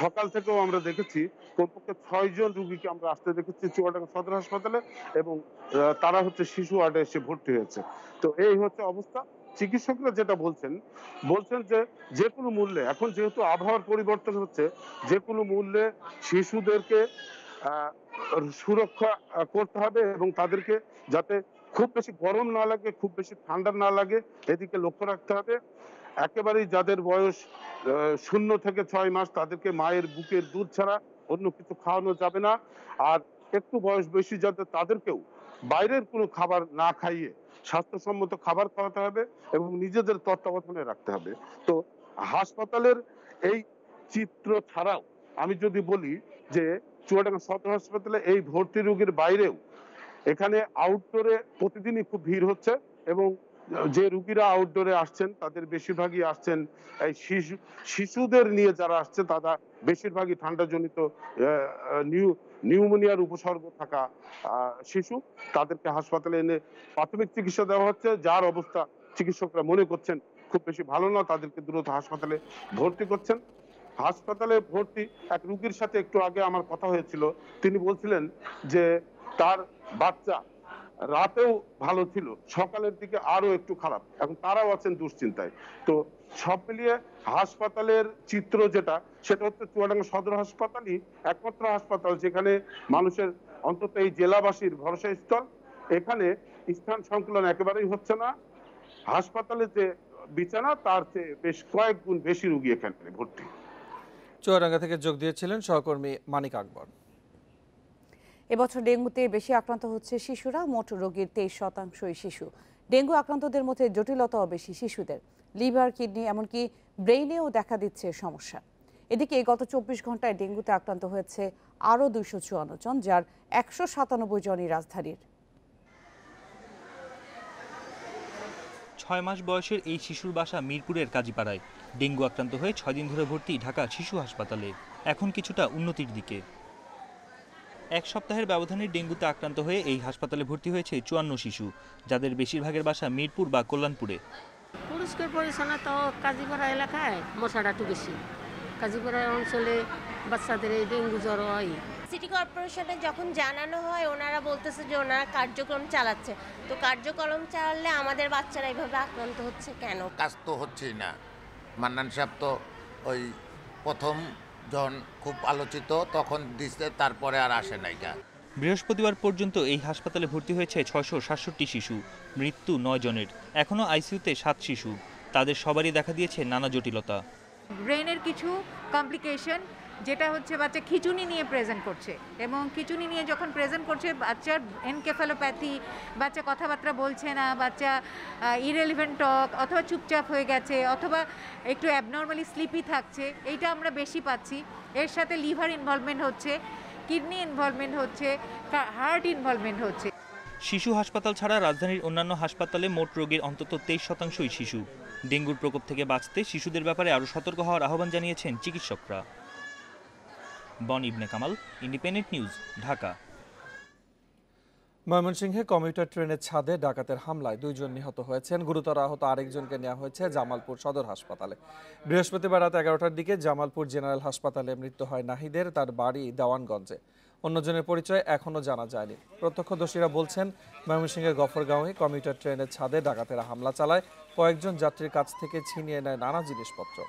সকাল থেকেও আমরা দেখেছি কমপক্ষে 6 জন রুগীকে আমরা আসতে দেখেছি চুয়াডাঙ্গা সদর হাসপাতালে, এবং তারা হচ্ছে শিশু ওয়ার্ডে এসে ভর্তি হয়েছে। তো এই হচ্ছে অবস্থা। চিকিৎসকরা যেটা বলছেন যে কোনো মূল্যে, এখন যেহেতু আবহাওয়ার পরিবর্তন হচ্ছে, যে কোনো মূল্যে শিশুদেরকে সুরক্ষা করতে হবে এবং তাদেরকে যাতে খুব বেশি গরম না লাগে, খুব বেশি ঠান্ডা না লাগে, এদিকে লক্ষ্য রাখতে হবে। একেবারেই যাদের বয়স 0 থেকে 6 মাস, তাদেরকে মায়ের বুকের দুধ ছাড়া অন্য কিছু খাওয়ানো যাবে না। আর একটু বয়স বেশি যাদের, তাদেরকেও বাইরের কোনো খাবার না খাইয়ে স্বাস্থ্যসম্মত খাবার খাওয়াতে হবে এবং নিজেদের তত্ত্বাবধানে রাখতে হবে। তো হাসপাতালের এই চিত্র ছাড়াও আমি যদি বলি যে চুয়াডাঙ্গা সদর হাসপাতালে এই ভর্তি রোগীর বাইরেও এখানে আউটডোরে প্রতিদিনই খুব ভিড় হচ্ছে এবং যে রুগীরা আউটডোরে আসছেন তাদের বেশিরভাগই আসছেন এই শিশুদের নিয়ে যারা আসছে তারা বেশিরভাগই ঠান্ডাজনিত নিউমোনিয়ার উপসর্গ থাকা শিশু। তাদেরকে হাসপাতালে এনে প্রাথমিক চিকিৎসা দেওয়া হচ্ছে, যার অবস্থা চিকিৎসকরা মনে করছেন খুব বেশি ভালো না, তাদেরকে দ্রুত হাসপাতালে ভর্তি করছেন। হাসপাতালে ভর্তি এক রুগীর সাথে একটু আগে আমার কথা হয়েছিল, তিনি বলছিলেন যে তার বাচ্চা রাতেও ভালো ছিল, সকালের দিকে আরো একটু খারাপ, এখন তারাও আছেন দুশ্চিন্তায়। তো সব মিলিয়ে হাসপাতালের চিত্র যেটা, সেটা হচ্ছে চুয়াডাঙ্গা সদর হাসপাতালই একমাত্র হাসপাতাল যেখানে মানুষের অন্তত এই জেলাবাসীর ভরসা স্থল। এখানে স্থান সংকুলন একেবারেই হচ্ছে না, হাসপাতালে যে বিছানা তার চেয়ে বেশ কয়েক গুণ বেশি রোগী এখানে ভর্তি।
চুয়াডাঙ্গা থেকে যোগ দিয়েছিলেন সহকর্মী মানিক আকবর।
এবছর ডেঙ্গুতে বেশি আক্রান্ত হচ্ছে শিশুরা, মোট রোগীর 23% শিশু। ডেঙ্গু আক্রান্তদের মধ্যে জটিলতাও বেশি শিশুদের, লিভার, কিডনি এমনকি ব্রেইনেও দেখা দিচ্ছে সমস্যা। এদিকে গত 24 ঘন্টায় ডেঙ্গুতে আক্রান্ত হয়েছে আরও 254 জন, যার 197 জনই রাজধানীর।
6 মাস বয়সের এই শিশুর বাসা মিরপুরের কাজীপাড়ায়। ডেঙ্গু আক্রান্ত হয়ে 6 দিন ধরে ভর্তি ঢাকা শিশু হাসপাতালে, এখন কিছুটা উন্নতির দিকে। এক সপ্তাহের ব্যবধানে ডেঙ্গুতে আক্রান্ত হয়ে এই হাসপাতালে ভর্তি হয়েছে 54 শিশু, যাদের বেশিরভাগের বাসা মিরপুর বা কল্যাণপুরে।
পরিষ্কার পরিচ্ছন্ন তো কাজীপাড়া এলাকায় মশাটা একটু বেশি, কাজীপাড়া অঞ্চলে বাচ্চাদের এই ডেঙ্গু জ্বর হয়।
সিটি কর্পোরেশনে যখন জানানো হয় ওনারা বলতেছে যে ওনারা কার্যক্রম চালাচ্ছে, তো কার্যক্রম চালালে আমাদের বাচ্চারা এইভাবে আক্রান্ত হচ্ছে কেন?
কাজ তো হচ্ছেই না। মান্নান সাহেব তো ওই প্রথম যখন খুব আলোচিত তখন দিচ্ছে, তারপরে আর আসে নাই।
বৃহস্পতিবার পর্যন্ত এই হাসপাতালে ভর্তি হয়েছে 667 শিশু, মৃত্যু 9 জনের। এখনও আইসিইউতে 7 শিশু, তাদের সবারই দেখা দিয়েছে নানা জটিলতা।
ব্রেনের কিছু কমপ্লিকেশন, যেটা হচ্ছে বাচ্চা খিঁচুনি নিয়ে প্রেজেন্ট করছে, এবং খিঁচুনি নিয়ে যখন প্রেজেন্ট করছে বাচ্চার এনকেফালোপ্যাথি, বাচ্চা কথাবার্তা বলছে না, বাচ্চা ইরেলিভেন্ট টক, অথবা চুপচাপ হয়ে গেছে, অথবা একটু অ্যাবনর্মালি স্লিপি থাকছে, এইটা আমরা বেশি পাচ্ছি। এর সাথে লিভার ইনভলভমেন্ট হচ্ছে, কিডনি ইনভলভমেন্ট হচ্ছে, হার্ট ইনভলভমেন্ট হচ্ছে।
শিশু হাসপাতাল ছাড়া রাজধানীর অন্যান্য হাসপাতালে মোট রোগীর অন্তত 23% শিশু। ডেঙ্গুর প্রকোপ থেকে বাঁচতে শিশুদের ব্যাপারে আরও সতর্ক হওয়ার আহ্বান জানিয়েছেন চিকিৎসকরা। বন ইবনে কামাল, ইন্ডিপেন্ডেন্ট নিউজ, ঢাকা।
ময়মনসিংহে কমিউটার ট্রেনের ছাদে ডাকাতের হামলায় 2 জন নিহত হয়েছেন, গুরুতর আহত আরেকজনকে নেওয়া হয়েছে জামালপুর সদর হাসপাতালে। বৃহস্পতিবার রাত 11টার দিকে জামালপুর জেনারেল হাসপাতালে মৃত্যু হয় নাহিদের, তার বাড়ি দেওয়ানগঞ্জে। অন্যজনের পরিচয় এখনও জানা যায়নি। প্রত্যক্ষদর্শীরা বলছেন, ময়মনসিংহের গফরগাঁওয়ে কমিউটার ট্রেনের ছাদে ডাকাতেরা হামলা চালায়, কয়েকজন যাত্রীর কাছ থেকে ছিনিয়ে নেয় নানা জিনিসপত্র।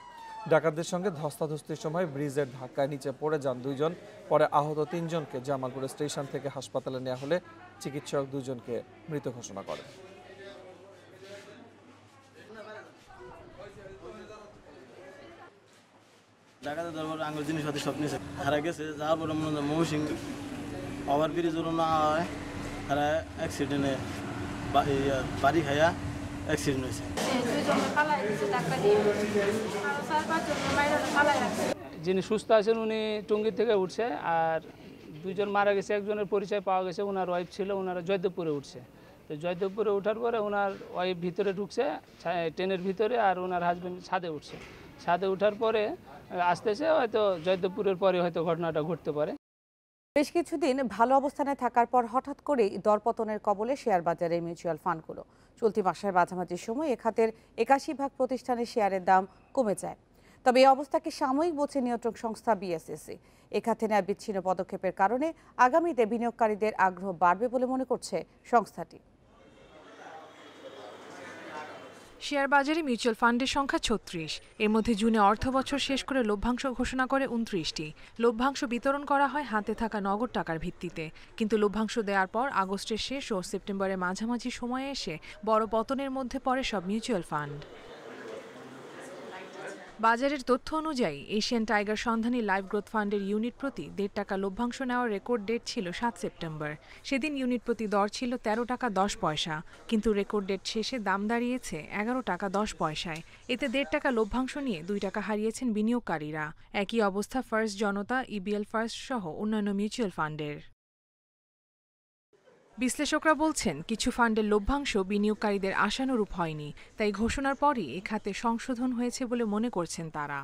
ডাকাতদের সঙ্গে ধস্তাধস্তির সময় ব্রিজের ধাক্কায় নিচে পড়ে যান 2 জন। পরে আহত 3 জনকে জামালপুর স্টেশন থেকে হাসপাতালে নেওয়া হলে চিকিৎসক 2 জনকে মৃত ঘোষণা করেন।
ডাকাতের দরবার আঙ্গুর জিনিসপাতি সব নিয়েছে, হারা গেছে। যাওয়ার পরে মনে হয় মৌসিং ওভারব্রিজ না হয়, তারা অ্যাক্সিডেন্টে বাড়ি খাইয়া অ্যাক্সিডেন্ট হয়েছে।
যিনি সুস্থ আছেন উনি টঙ্গী থেকে উঠছে, আর 2 জন মারা গেছে। একজনের পরিচয় পাওয়া গেছে, ওনার ওয়াইফ ছিল, ওনারা জয়দেবপুরে উঠছে। তো জয়দেবপুরে ওঠার পরে ওনার ওয়াইফ ভিতরে ঢুকছে ট্রেনের ভিতরে, আর ওনার হাজব্যান্ড ছাদে উঠছে। ছাদে ওঠার পরে আসতেছে, হয়তো জয়দেবপুরের পরে হয়তো ঘটনাটা ঘটতে পারে।
বেশ কিছুদিন ভালো অবস্থানে থাকার পর হঠাৎ করেই দরপতনের কবলে শেয়ার বাজারের মিউচুয়াল ফান্ডগুলো। চলতি মাসের মাঝামাঝি সময় এ খাতের 81% প্রতিষ্ঠানের শেয়ারের দাম কমে যায়। তবে এই অবস্থাকে সাময়িক বলছে নিয়ন্ত্রক সংস্থা বিএসইসি। এ খাতে নেওয়া বিচ্ছিন্ন পদক্ষেপের কারণে আগামীতে বিনিয়োগকারীদের আগ্রহ বাড়বে বলে মনে করছে সংস্থাটি।
শেয়ার বাজারে মিউচুয়াল ফান্ডের সংখ্যা 36। এর মধ্যে জুনে অর্থ বছর শেষ করে লভ্যাংশ ঘোষণা করে 29টি। লভ্যাংশ বিতরণ করা হয় হাতে থাকা নগদ টাকার ভিত্তিতে, কিন্তু লভ্যাংশ দেওয়ার পর আগস্টের শেষ ও সেপ্টেম্বরের মাঝামাঝি সময়ে এসে বড় পতনের মধ্যে পড়ে সব মিউচুয়াল ফান্ড। বাজারের তথ্য অনুযায়ী এশিয়ান টাইগার সন্ধানী লাইভ গ্রোথ ফান্ডের ইউনিট প্রতি 1.5 টাকা লভ্যাংশ নেওয়ার রেকর্ড ডেট ছিল 7 সেপ্টেম্বর। সেদিন ইউনিট প্রতি দর ছিল 13 টাকা 10 পয়সা, কিন্তু রেকর্ড ডেট শেষে দাম দাঁড়িয়েছে 11 টাকা 10 পয়সায়। এতে 1.5 টাকা লভ্যাংশ নিয়ে 2 টাকা হারিয়েছেন বিনিয়োগকারীরা। একই অবস্থা ফার্স্ট জনতা, ইবিএল ফার্স্ট সহ অন্যান্য মিউচুয়াল ফান্ডের। বিশ্লেষকরা বলছেন, কিছু ফান্ডের লভ্যাংশ বিনিয়োগকারীদের আশানুরূপ হয়নি, তাই ঘোষণার পরই এ খাতে সংশোধন হয়েছে বলে মনে করছেন তারা।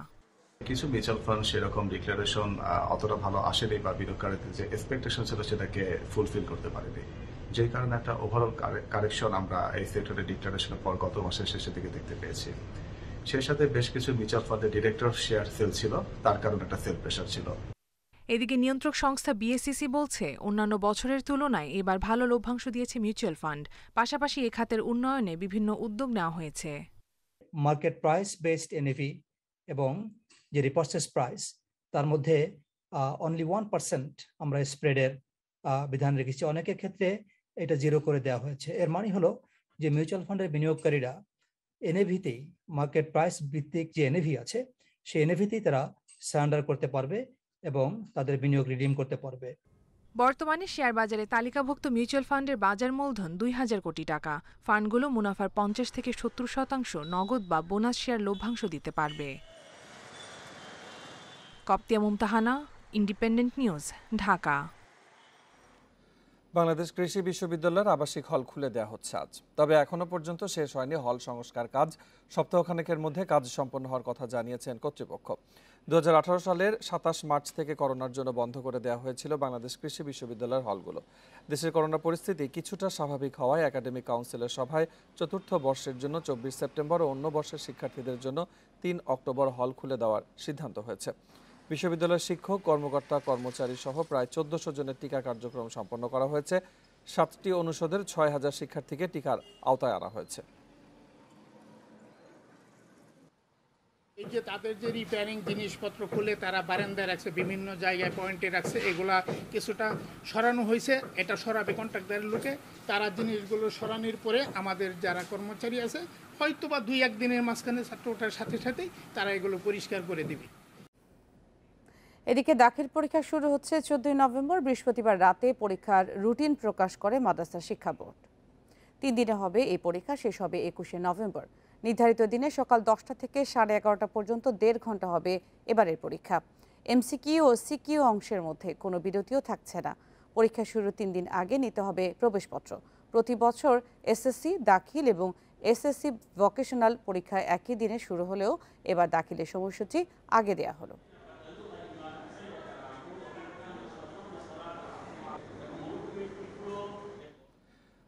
কিছু মিউচুয়াল ফান্ড সেরকম ডিক্লারেশন অতটা ভালো আসেনি বা বিনিয়োগকারীদের যে এক্সপেকটেশন ছিল সেটাকে ফুলফিল করতে পারেনি, যে কারণে একটা ওভারঅল কারেকশন আমরা এই সেক্টরের ডিক্লারেশনের পর গত মাসের শেষের দিকে দেখতে পেয়েছি। সেই সাথে বেশ কিছু মিউচুয়াল ফান্ডের ডিরেক্টর শেয়ার সেল ছিল, তার কারণে একটা সেল প্রেশার ছিল।
এদিকে নিয়ন্ত্রক সংস্থা বিএসইসি বলছে, অন্যান্য বছরের তুলনায় এবার ভালো লভ্যাংশ দিয়েছে মিউচুয়াল ফান্ড। পাশাপাশি এ খাতের উন্নয়নে বিভিন্ন উদ্যোগ নেওয়া হয়েছে।
মার্কেট প্রাইস বেসড এনএভি এবং যে রিপারচেস প্রাইস, তার মধ্যে অনলি 1% আমরা স্প্রেডের বিধান রেখেছি। অনেকের ক্ষেত্রে এটা 0 করে দেওয়া হয়েছে। এর মানে হলো যে মিউচুয়াল ফান্ডের বিনিয়োগকারীরা এনএভিতেই, মার্কেট প্রাইস ভিত্তিক যে এনএভি আছে সেই এনএভিতেই তারা সারেন্ডার করতে পারবে এবং তাদের বিনিয়োগ রিডিম করতে পারবে।
বর্তমানে শেয়ার বাজারে তালিকাভুক্ত মিউচুয়াল ফান্ডের বাজার মূলধন 2000 কোটি টাকা। ফান্ডগুলো মুনাফার 50 থেকে 70% নগদ বা বোনাস শেয়ার লভ্যাংশ দিতে পারবে। কপ্তিয়া মুমতাহানা, ইন্ডিপেন্ডেন্ট নিউজ, ঢাকা।
বাংলাদেশ কৃষি বিশ্ববিদ্যালয়ের আবাসিক হল খুলে দেওয়া হচ্ছে আজ, তবে এখনো পর্যন্ত শেষ হয়নি হল সংস্কার কাজ। সপ্তাহখানেকের মধ্যে কাজ সম্পন্ন হওয়ার কথা জানিয়েছেন কর্তৃপক্ষ। 2018 সালের 27 মার্চ থেকে করোনার জন্য বন্ধ করে দেওয়া হয়েছিল বাংলাদেশ কৃষি বিশ্ববিদ্যালয়ের হলগুলো। দেশের করোনা পরিস্থিতি কিছুটা স্বাভাবিক হওয়ায় একাডেমিক কাউন্সিলের সভায় চতুর্থ বর্ষের জন্য 24 সেপ্টেম্বর ও অন্য বর্ষের শিক্ষার্থীদের জন্য 3 অক্টোবর হল খুলে দেওয়ার সিদ্ধান্ত হয়েছে। বিশ্ববিদ্যালয়ের শিক্ষক, কর্মকর্তা, কর্মচারী সহ প্রায় 1400 জনের টিকা কার্যক্রম সম্পন্ন করা হয়েছে। 7টি অনুষদের 6000 শিক্ষার্থীকে টিকার আওতায় আনা হয়েছে।
এই যে তাদের যে রিপেয়ারিং জিনিসপত্র খুলে তারা বারান্দায় রাখছে, বিভিন্ন জায়গায় পয়েন্টে রাখছে, এগুলা কিছুটা সরানো হয়েছে। এটা সরাবে কন্ট্রাক্টরের লোকে। তারা জিনিসগুলো সরানোর পরে আমাদের যারা কর্মচারী আছে হয়তো বা 2-1 দিনের মাঝখানে ছাত্র ওঠার সাথে সাথেই তারা এগুলো পরিষ্কার করে দিবে।
এদিকে দাখিল পরীক্ষা শুরু হচ্ছে 14 নভেম্বর। বৃহস্পতিবার রাতে পরীক্ষার রুটিন প্রকাশ করে মাদ্রাসা শিক্ষা বোর্ড। 3 দিনে হবে এই পরীক্ষা, শেষ হবে 21শে নভেম্বর। নির্ধারিত দিনে সকাল 10টা থেকে 11:30 পর্যন্ত 1.5 ঘন্টা হবে এবারের পরীক্ষা। এমসিকিউ ও সিকিউ অংশের মধ্যে কোনো বিরতিও থাকছে না। পরীক্ষা শুরুর 3 দিন আগে নিতে হবে প্রবেশপত্র। প্রতি বছর এসএসসি দাখিল এবং এসএসসি ভোকেশনাল পরীক্ষা একই দিনে শুরু হলেও এবার দাখিলের সময়সূচি আগে দেওয়া হলো।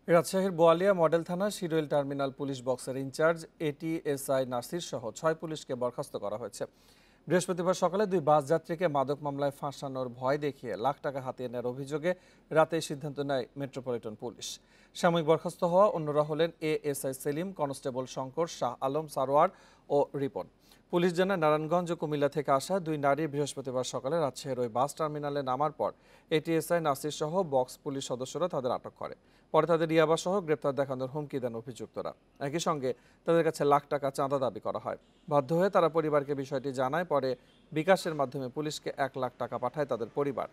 রাজশাহীর বোয়ালিয়া মডেল থানা শিরোইল টার্মিনাল পুলিশ বক্সের ইনচার্জ এটিএসআই নাসির সহ 6 পুলিশকে বরখাস্ত করা হয়েছে। বৃহস্পতিবার সকালে 2 বাস যাত্রীকে মাদক মামলায় ফাঁসানোর ভয় দেখিয়ে লাখ টাকা হাতিয়ে নেওয়ার অভিযোগে রাতে সিদ্ধান্ত নেয় মেট্রোপলিটন পুলিশ। সাময়িক বরখাস্ত হওয়া অন্যরা হলেন এএসআই সেলিম, কনস্টেবল শঙ্কর, শাহ আলম, সারোয়ার ও রিপন। পুলিশ জানায়, নারায়ণগঞ্জ ও কুমিল্লা থেকে আসা 2 নারী বৃহস্পতিবার সকালে রাজশাহীর ওই বাস টার্মিনালে নামার পর এটিএসআই নাসির সহ বক্স পুলিশ সদস্যরা তাদের আটক করে। পরে তাদের ইয়াবা সহ গ্রেপ্তার দেখানোর হুমকি দেন অভিযুক্তরা। একই সঙ্গে তাদের কাছে লাখ টাকা চাঁদা দাবি করা হয়। বাধ্য হয়ে তারা পরিবারকে বিষয়টি জানায়। পরে বিকাশের মাধ্যমে পুলিশকে 1 লাখ টাকা পাঠায় তাদের পরিবার।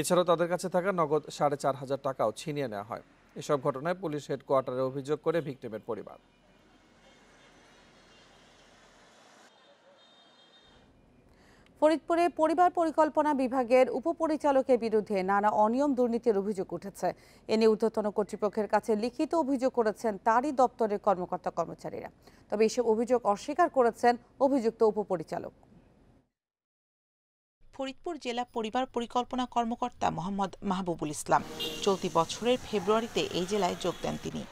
এছাড়াও তাদের কাছে থাকা নগদ 4500 টাকাও ছিনিয়ে নেওয়া হয়। এসব ঘটনায় পুলিশ হেডকোয়ার্টারে অভিযোগ করে ভিকটিমের পরিবার।
ফরিদপুরে পরিবার পরিকল্পনা বিভাগের উপপরিচালকের বিরুদ্ধে নানা অনিয়ম দুর্নীতির অভিযোগ উঠেছে। এ নিয়ে ঊর্ধ্বতন কর্তৃপক্ষের কাছে লিখিত অভিযোগ করেছেন তারই দপ্তরের কর্মকর্তা কর্মচারীরা। তবে এসব অভিযোগ অস্বীকার করেছেন অভিযুক্ত উপপরিচালক।
ফরিদপুর জেলা পরিবার পরিকল্পনা কর্মকর্তা মোহাম্মদ মাহবুবুল ইসলাম চলতি বছরের ফেব্রুয়ারিতে এই জেলায় যোগ দেন তিনি।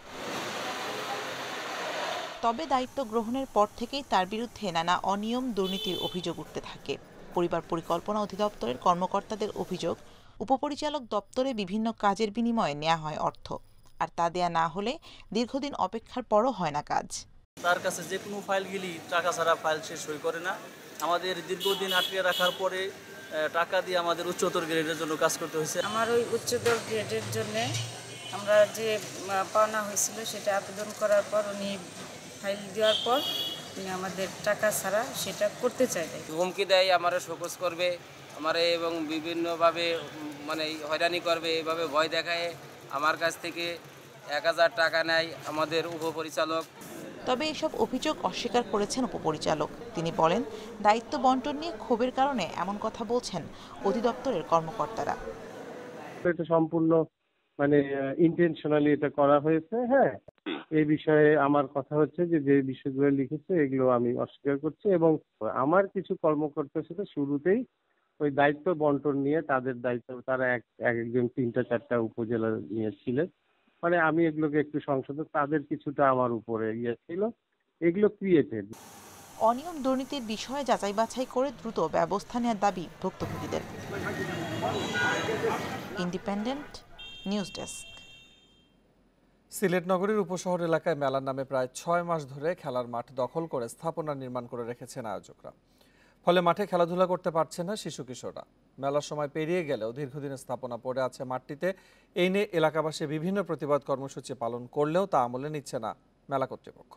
তবে দায়িত্ব গ্রহণের পর থেকেই তার বিরুদ্ধে নানা অনিয়ম দুর্নীতির অভিযোগ উঠতে থাকে। পরিবার পরিকল্পনা অধিদপ্তরের কর্মকর্তাদের অভিযোগ, উপপরিচালক দপ্তরে বিভিন্ন কাজের বিনিময়ে নেওয়া হয় অর্থ, আর তা দেয়া না হলে দীর্ঘদিন অপেক্ষার পরও হয় না কাজ।
তার কাছে যে কোনো ফাইল গেলি টাকা ছাড়া ফাইল সে সই করে না। আমাদের দীর্ঘদিন আটকে রাখার পরে টাকা দিয়ে আমাদের উচ্চতর গ্রেডের জন্য কাজ করতে হয়েছে।
আমার ওই উচ্চতর গ্রেডের জন্য আমরা যে পাওনা হয়েছিল সেটা আবেদন করার পর উনি ফাইল দেওয়ার পর আপনি আমাদের টাকা ছাড়া সেটা করতে চাইলে
হুমকি দেয়, আমারও শোকজ করবে আমারে এবং বিভিন্নভাবে মানে হয়রানি করবে, এভাবে ভয় দেখায় আমার কাছ থেকে 1000 টাকা নেয় আমাদের উপপরিচালক।
তবে এসব অভিযোগ অস্বীকার করেছেন উপপরিচালক। তিনি বলেন, দায়িত্ব বন্টন নিয়ে ক্ষোভের কারণে এমন কথা বলছেন অধিদপ্তরের কর্মকর্তারা।
এটা সম্পূর্ণ মানে ইন্টেনশনালি এটা করা হয়েছে। হ্যাঁ, এই বিষয়ে আমার কথা হচ্ছে যে বিষয়গুলো লিখেছে এগুলো আমি অস্বীকার করছি, এবং আমার কিছু কর্মকর্তার সাথে শুরুতেই ওই দায়িত্ব বন্টন নিয়ে তাদের দায়িত্ব তারা একজন 3-4টা উপজেলা নিয়েছিলেন। মানে আমি এগুলোকে একটু সংশোধন, তাদের কিছুটা আমার উপরে ছিল, এগুলো ক্রিয়েটেড।
অনিয়ম দুর্নীতির বিষয়ে যাচাই বাছাই করে দ্রুত ব্যবস্থা নেওয়ার দাবি ভুক্তভোগীদের। Independent News desk.
সিলেট নগরীর উপশহর এলাকায় মেলার নামে প্রায় 6 মাস ধরে খেলার মাঠ দখল করে স্থাপনা নির্মাণ করে রেখেছেন আয়োজকরা। ফলে মাঠে খেলাধুলা করতে পারছে না শিশু কিশোররা। মেলার সময় পেরিয়ে গেলেও দীর্ঘদিনের স্থাপনা পড়ে আছে মাঠটিতে। এই নিয়ে এলাকাবাসী বিভিন্ন প্রতিবাদ কর্মসূচি পালন করলেও তা আমলে নিচ্ছে না মেলা কর্তৃপক্ষ।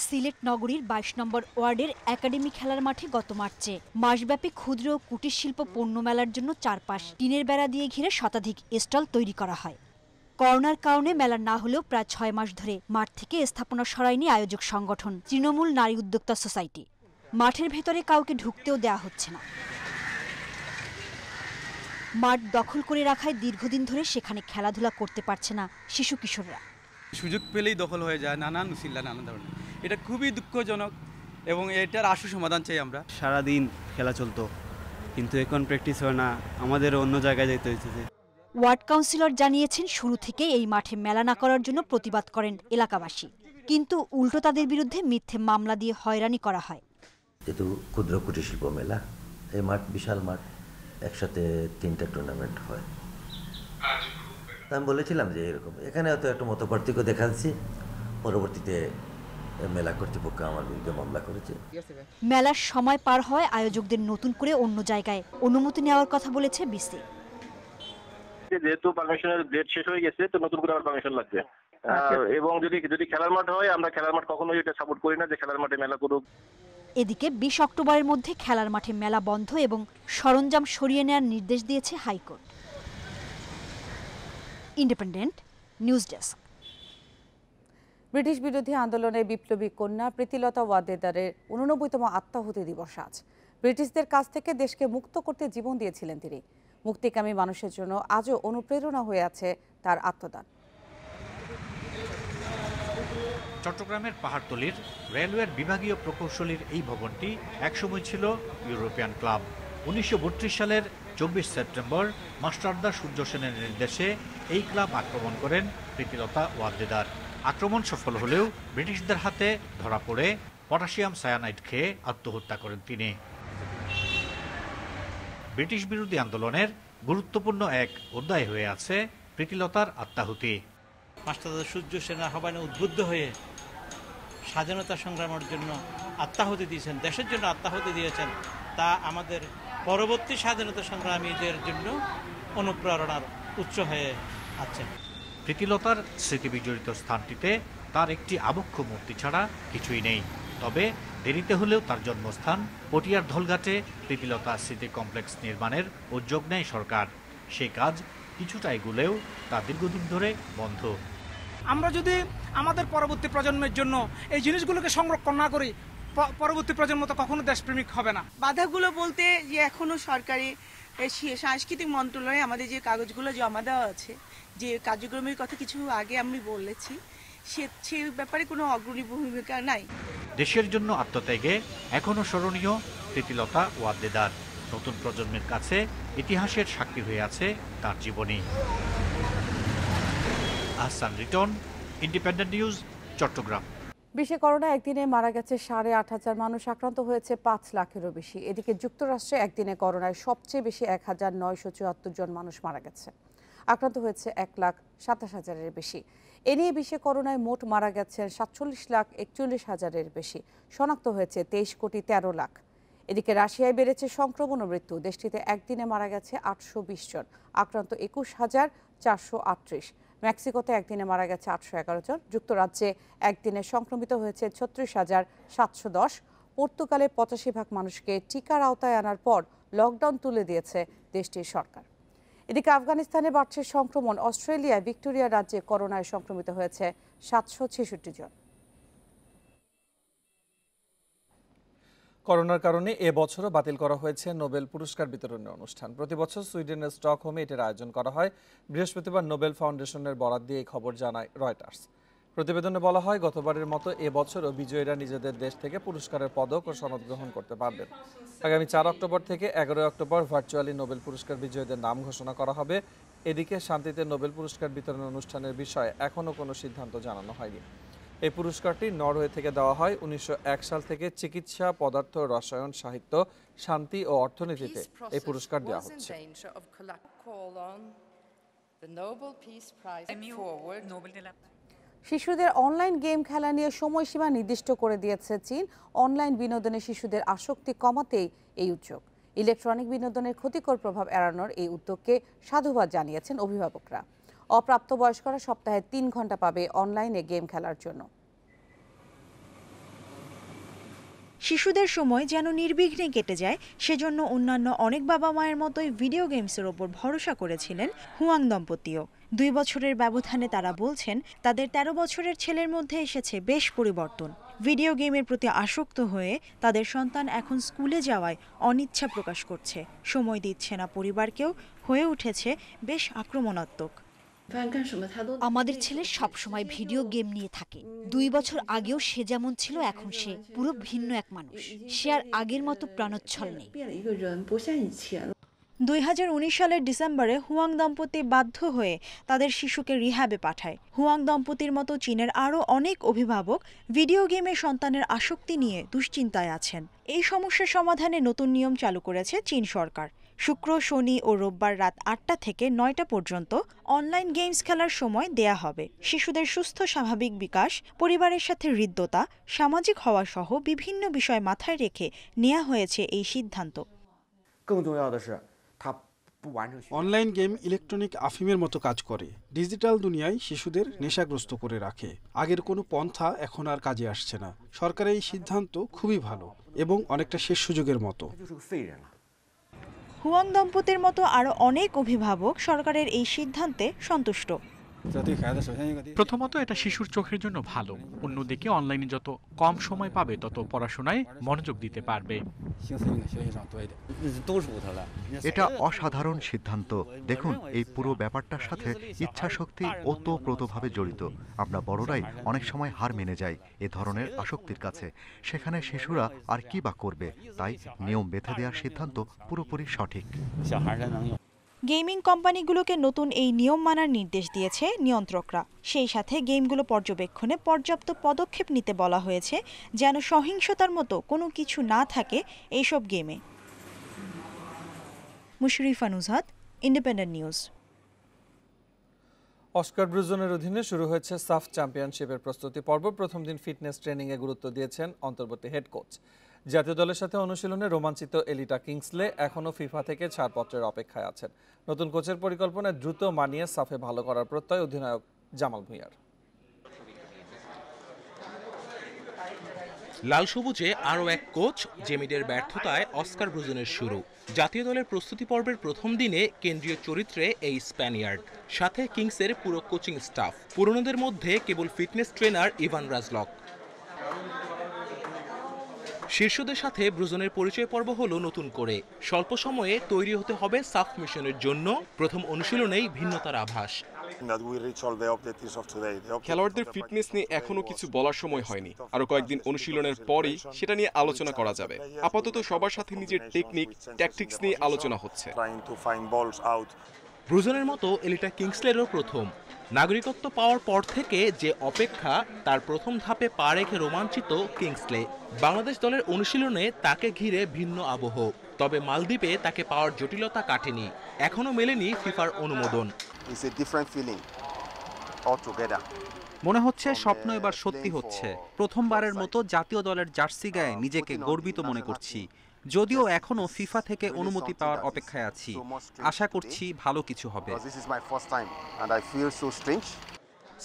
সিলেট নগরীর 22 নম্বর ওয়ার্ডের একাডেমি খেলার মাঠে গত মার্চে মাসব্যাপী ক্ষুদ্র ও কুটির শিল্প পণ্য মেলার জন্য চারপাশ টিনের বেড়া দিয়ে ঘিরে শতাধিক স্টল তৈরি করা হয়। করোনার কারণে মেলা না হলেও প্রায় 6 মাস ধরে মাঠ থেকে স্থাপনা সরায়নি আয়োজক সংগঠন তৃণমূল নারী উদ্যোক্তা সোসাইটি। মাঠের ভেতরে কাউকে ঢুকতেও দেওয়া হচ্ছে না। মাঠ দখল করে রাখায় দীর্ঘদিন ধরে সেখানে খেলাধুলা করতে পারছে না শিশু কিশোররা।
সুযোগ পেলেই দখল হয়ে যায় নানান উসিল্লা নানান ধরনের। এটা খুবই দুঃখজনক এবং এটার আশু সমাধান চাই আমরা।
সারাদিন খেলা চলতো, কিন্তু এখন প্র্যাকটিস হয় না, আমাদের অন্য জায়গায় যেতে হয়েছে।
ওয়ার্ড কাউন্সিলর জানিয়েছেন শুরু থেকে এই মাঠে মেলা না করার জন্য প্রতিবাদ করেন এলাকাবাসী, কিন্তু উল্টো তাদের বিরুদ্ধে মিথ্যে মামলা দিয়ে হয়রানি করা হয়।
যেহেতু ক্ষুদ্র কুটির শিল্প মেলা, এই মাঠ বিশাল মাঠ, একসাথে 3টা টুর্নামেন্ট হয়। আমি বলেছিলাম যে এরকম এখানে হয়তো একটা মতপার্থক্য দেখা যাচ্ছে, পরবর্তীতে মেলা কর্তৃপক্ষ আমার বিরুদ্ধে মামলা করেছে।
মেলার সময় পার হয় আয়োজকদের নতুন করে অন্য জায়গায় অনুমতি নেওয়ার কথা বলেছে বিসি।
যেহেতু পারমিশনের ডেট শেষ হয়ে গেছে, তো নতুন করে আবার পারমিশন লাগবে। এবং যদি খেলার মাঠ হয়, আমরা খেলার মাঠ কখনোই এটা সাপোর্ট করি না যে খেলার মাঠে মেলা করুক।
এদিকে 20 অক্টোবরের মধ্যে খেলার মাঠে মেলা বন্ধ এবং সরঞ্জাম সরিয়ে নেওয়ার নির্দেশ দিয়েছে high court. Independent News desk.
British বিরোধী আন্দোলনে বিপ্লবী কন্যা প্রীতিলতা ওয়াদ্দেদারের 89তম আত্মাহুতি দিবস আজ। ব্রিটিশদের কাছ থেকে দেশকে মুক্ত করতে জীবন দিয়েছিলেন তিনি। মুক্তিকামী মানুষের জন্য আজও অনুপ্রেরণা হয়ে আছে তার আত্মদান।
চট্টগ্রামের পাহাড়তলির রেলওয়ের বিভাগীয় প্রকৌশলীর এই ভবনটি একসময় ছিল ইউরোপিয়ান ক্লাব। 1932 সালের 24 সেপ্টেম্বর মাস্টারদা সূর্য সেনের নির্দেশে এই ক্লাব আক্রমণ করেন প্রীতিলতা ওয়াদ্দেদার। আক্রমণ সফল হলেও ব্রিটিশদের হাতে ধরা পড়ে পটাশিয়াম সায়ানাইড খেয়ে আত্মহত্যা করেন তিনি। ব্রিটিশ বিরোধী আন্দোলনের গুরুত্বপূর্ণ এক অধ্যায় হয়ে আছে প্রীতিলতার আত্মাহুতি।
মাস্টারদা সূর্য সেনের আহ্বানে উদ্বুদ্ধ হয়ে স্বাধীনতা সংগ্রামের জন্য আত্মাহুতি দিয়েছেন, দেশের জন্য আত্মাহুতি দিয়েছেন, তা আমাদের পরবর্তী স্বাধীনতা সংগ্রামীদের জন্য অনুপ্রেরণার উৎস হয়ে আছে।
প্রীতিলতার স্মৃতি বিজড়িত স্থানটিতে তার একটি আবক্ষ মূর্তি ছাড়া কিছুই নেই। তবে দেরিতে হলেও তার জন্মস্থান পটিয়ার ধলঘাটে প্রীতিলতা স্মৃতি কমপ্লেক্স নির্মাণের উদ্যোগ নেয় সরকার। সেই কাজ কিছুটা এগুলেও তা দীর্ঘদিন ধরে বন্ধ।
আমরা যদি আমাদের পরবর্তী প্রজন্মের জন্য এই জিনিসগুলোকে সংরক্ষণ না করি, পরবর্তী প্রজন্ম তো কখনো দেশপ্রেমিক হবে না।
বাধাগুলো বলতে যে এখনো সরকারি সাংস্কৃতিক মন্ত্রণালয়ে আমাদের যে কাগজগুলো জমা দেওয়া আছে, যে কার্যক্রমের কথা কিছু আগে আমি বলেছি, সে ব্যাপারে কোনো অগ্রণী ভূমিকা নাই।
দেশের জন্য আত্মত্যাগে এখনো স্মরণীয় প্রীতিলতা ওয়াদ্দেদার। নতুন প্রজন্মের কাছে ইতিহাসের সাক্ষী হয়ে আছে তার জীবনী। Ahsan Riton, independent news, Chattogram.
বিশ্বে করোনা একদিনে মারা গেছে 8,500 মানুষ, আক্রান্ত হয়েছে 5 লাখেরও বেশি। এদিকে যুক্তরাষ্ট্রে একদিনে করোনায় সবচেয়ে বেশি 1974 জন মানুষ মারা গেছে। আক্রান্ত হয়েছে 1,27,000-এর বেশি। এ নিয়ে বিশ্বে করোনায় মোট মারা গেছেন 47,41,000-এর বেশি। শনাক্ত হয়েছে 23,13 লাখ। এদিকে রাশিয়ায় বেড়েছে সংক্রমণ ও মৃত্যু। দেশটিতে একদিনে মারা গেছে 820 জন, আক্রান্ত 21,438। মেক্সিকোতে একদিনে মারা গেছে 811 জন। যুক্তরাজ্যে একদিনে সংক্রমিত হয়েছে 36,710। পর্তুগালে 85% মানুষকে টিকার আওতায় আনার পর লকডাউন তুলে দিয়েছে দেশটির সরকার। এদিকে আফগানিস্তানে বাড়ছে সংক্রমণ। অস্ট্রেলিয়ায় ভিক্টোরিয়া রাজ্যে করোনায় সংক্রমিত হয়েছে 766 জন।
করোনার কারণে এবছরও বাতিল করা হয়েছে নোবেল পুরস্কার বিতরণের অনুষ্ঠান। প্রতি বছর সুইডেনের স্টকহোমে এটির আয়োজন করা হয়। বৃহস্পতিবার নোবেল ফাউন্ডেশনের বরাত দিয়ে এই খবর জানায় রয়টার্স। প্রতিবেদনে বলা হয়, গতবারের মতো এবছরও বিজয়ীরা নিজেদের দেশ থেকে পুরস্কারের পদক ও সনদ গ্রহণ করতে পারবেন। আগামী 4 অক্টোবর থেকে 11 অক্টোবর ভার্চুয়ালি নোবেল পুরস্কার বিজয়ীদের নাম ঘোষণা করা হবে। এদিকে শান্তিতে নোবেল পুরস্কার বিতরণ অনুষ্ঠানের বিষয়ে এখনও কোনো সিদ্ধান্ত জানানো হয়নি। এই পুরস্কারটি নরওয়ে থেকে দেওয়া হয়। 1901 সাল থেকে চিকিৎসা, পদার্থ, রসায়ন, সাহিত্য, শান্তি ও অর্থনীতিতে এই পুরস্কার দেওয়া হচ্ছে।
শিশুদের অনলাইন গেম খেলা নিয়ে সময়সীমা নির্দিষ্ট করে দিয়েছে চীন। অনলাইন বিনোদনে শিশুদের আসক্তি কমাতেই এই উদ্যোগ। ইলেকট্রনিক বিনোদনের ক্ষতিকর প্রভাব এড়ানোর এই উদ্যোগকে সাধুবাদ জানিয়েছেন অভিভাবকরা। অপ্রাপ্তবয়স্করা সপ্তাহে 3 ঘন্টা পাবে অনলাইনে গেম খেলার জন্য।
শিশুদের সময় যেন নির্বিঘ্নে কেটে যায়, সেজন্য অন্যান্য অনেক বাবা মায়ের মতোই ভিডিও গেমসের ওপর ভরসা করেছিলেন হুয়াং দম্পতিও। 2 বছরের ব্যবধানে তারা বলছেন, তাদের 13 বছরের ছেলের মধ্যে এসেছে বেশ পরিবর্তন। ভিডিও গেমের প্রতি আসক্ত হয়ে তাদের সন্তান এখন স্কুলে যাওয়ায় অনিচ্ছা প্রকাশ করছে। সময় দিচ্ছে না পরিবারকেও, হয়ে উঠেছে বেশ আক্রমণাত্মক। আমাদের ছেলে সবসময় ভিডিও গেম নিয়ে থাকে। 2 বছর আগেও সে যেমন ছিল, এখন সে পুরো ভিন্ন এক মানুষ। সে আর আগের মতো প্রাণোচ্ছল নেই। 2019 সালের ডিসেম্বরে হুয়াং দম্পতি বাধ্য হয়ে তাদের শিশুকে রিহ্যাবে পাঠায়। হুয়াং দম্পতির মতো চীনের আরও অনেক অভিভাবক ভিডিও গেমে সন্তানের আসক্তি নিয়ে দুশ্চিন্তায় আছেন। এই সমস্যার সমাধানে নতুন নিয়ম চালু করেছে চীন সরকার। শুক্র, শনি ও রোববার রাত 8টা থেকে 9টা পর্যন্ত অনলাইন গেমস খেলার সময় দেয়া হবে। শিশুদের সুস্থ স্বাভাবিক বিকাশ, পরিবারের সাথে হৃদ্যতা, সামাজিক হওয়া সহ বিভিন্ন বিষয় মাথায় রেখে নেওয়া হয়েছে এই সিদ্ধান্ত।
অনলাইন গেম ইলেকট্রনিক আফিমের মতো কাজ করে। ডিজিটাল দুনিয়ায় শিশুদের নেশাগ্রস্ত করে রাখে। আগের কোনো পন্থা এখন আর কাজে আসছে না। সরকারের এই সিদ্ধান্ত খুবই ভালো এবং অনেকটা শেষ সুযোগের মতো।
হুয়াং দম্পতির মতো আরও অনেক অভিভাবক সরকারের এই সিদ্ধান্তে সন্তুষ্ট।
প্রথমত, এটা শিশুর চোখের জন্য ভালো। অন্যদিকে অনলাইনে যত কম সময় পাবে, তত পড়াশোনায় মনোযোগ দিতে পারবে।
এটা অসাধারণ সিদ্ধান্ত। দেখুন, এই পুরো ব্যাপারটার সাথে ইচ্ছাশক্তি ওতপ্রোতভাবে জড়িত। আমরা বড়রাই অনেক সময় হার মেনে যাই এ ধরনের আসক্তির কাছে। সেখানে শিশুরা আর কি বা করবে? তাই নিয়ম বেঁধে দেওয়ার সিদ্ধান্ত পুরোপুরি সঠিক।
গেমিং কোম্পানিগুলোকে নতুন এই নিয়ম মানার নির্দেশ দিয়েছে নিয়ন্ত্রকরা। সেই সাথে গেমগুলো পর্যবেক্ষণে পর্যাপ্ত পদক্ষেপ নিতে বলা হয়েছে, যেন সহিংসতার মতো কোনো কিছু না থাকে এইসব গেমে। Mushrifa Nujhat, Independent News.
Oscar ব্রুজনের অধীনে শুরু হয়েছে সাফ চ্যাম্পিয়নশিপের প্রস্তুতি পর্ব। প্রথম দিন ফিটনেস ট্রেনিংয়ে গুরুত্ব দিয়েছেন অন্তর্বর্তী হেড কোচ। জাতীয় দলের সাথে অনুশীলনে রোমাঞ্চিত এলিটা কিংসলে এখনও ফিফা থেকে ছাড়পত্রের অপেক্ষায় আছেন। নতুন কোচের পরিকল্পনায় দ্রুত মানিয়ে সাফে ভালো করার প্রত্যয় অধিনায়ক জামাল ভুঁইয়ার।
লাল সবুজে আরও এক কোচ, জেমিডের ব্যর্থতায় অস্কার ব্রুজনের শুরু। জাতীয় দলের প্রস্তুতি পর্বের প্রথম দিনে কেন্দ্রীয় চরিত্রে এই স্প্যানিয়ার্ড, সাথে কিংসের পুরো কোচিং স্টাফ। পুরনোদের মধ্যে কেবল ফিটনেস ট্রেনার ইভান রাজলক। শীর্ষদের সাথে ব্রুজনের পরিচয় পর্ব হলো নতুন করে। স্বল্প সময়ে তৈরি হতে হবে সাফ মিশনের জন্য। প্রথম অনুশীলনেই ভিন্নতার আভাস।
খেলোয়াড়দের ফিটনেস নিয়ে এখনো কিছু বলার সময় হয়নি। আরো কয়েকদিন অনুশীলনের পরই সেটা নিয়ে আলোচনা করা যাবে। আপাতত সবার সাথে নিজের টেকনিক, ট্যাকটিক্স নিয়ে আলোচনা হচ্ছে।
ব্রুজনের মতো এলিটা কিংসলেরও প্রথম। নাগরিকত্ব পাওয়ার পর থেকে যে অপেক্ষা, তার প্রথম ধাপে পা রেখে রোমাঞ্চিত কিংসলে। বাংলাদেশ দলের অনুশীলনে তাকে ঘিরে ভিন্ন আবহ। তবে মালদ্বীপে তাকে পাওয়ার জটিলতা কাটেনি। এখনো মেলেনি ফিফার অনুমোদন।
মনে হচ্ছে স্বপ্ন এবার সত্যি হচ্ছে। প্রথমবারের মতো জাতীয় দলের জার্সি গায়ে নিজেকে গর্বিত মনে করছি।
যদিও এখনো ফিফা থেকে অনুমতি পাওয়ার অপেক্ষায় আছি। আশা করছি ভালো কিছু হবে।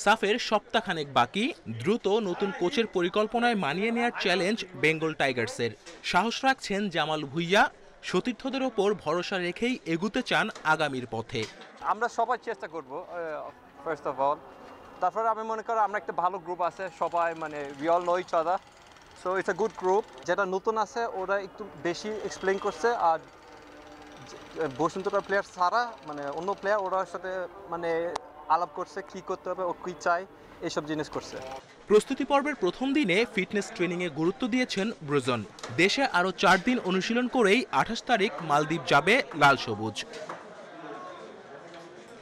সাফের সপ্তাহখানেক বাকি, দ্রুত নতুন কোচের পরিকল্পনায় মানিয়ে নেওয়ার চ্যালেঞ্জ বেঙ্গল টাইগার্সের। সাহস রাখছেন জামাল ভুঁইয়া, সতীর্থদের ওপর ভরসা রেখেই এগুতে চান আগামীর পথে।
আমরা সবাই চেষ্টা করব ফার্স্ট অফ অল, তারপরে আমি মনে করি আমরা একটা ভালো গ্রুপ আছে, সবাই মানে we all know each other, so it's a good group. যেটা নতুন আছে ওরা একটু বেশি এক্সপ্লেইন করছে, আর বসুন্ধরা প্লেয়ার ছাড়া মানে অন্য প্লেয়ার ওরার সাথে মানে আলাপ করছে কি করতে হবে, ও কি চায়, এইসব জিনিস করছে।
প্রস্তুতি পর্বের প্রথম দিনে ফিটনেস ট্রেনিংয়ে গুরুত্ব দিয়েছেন ব্রুজন। দেশে আরও 4 দিন অনুশীলন করেই 28 তারিখ মালদ্বীপ যাবে লাল সবুজ।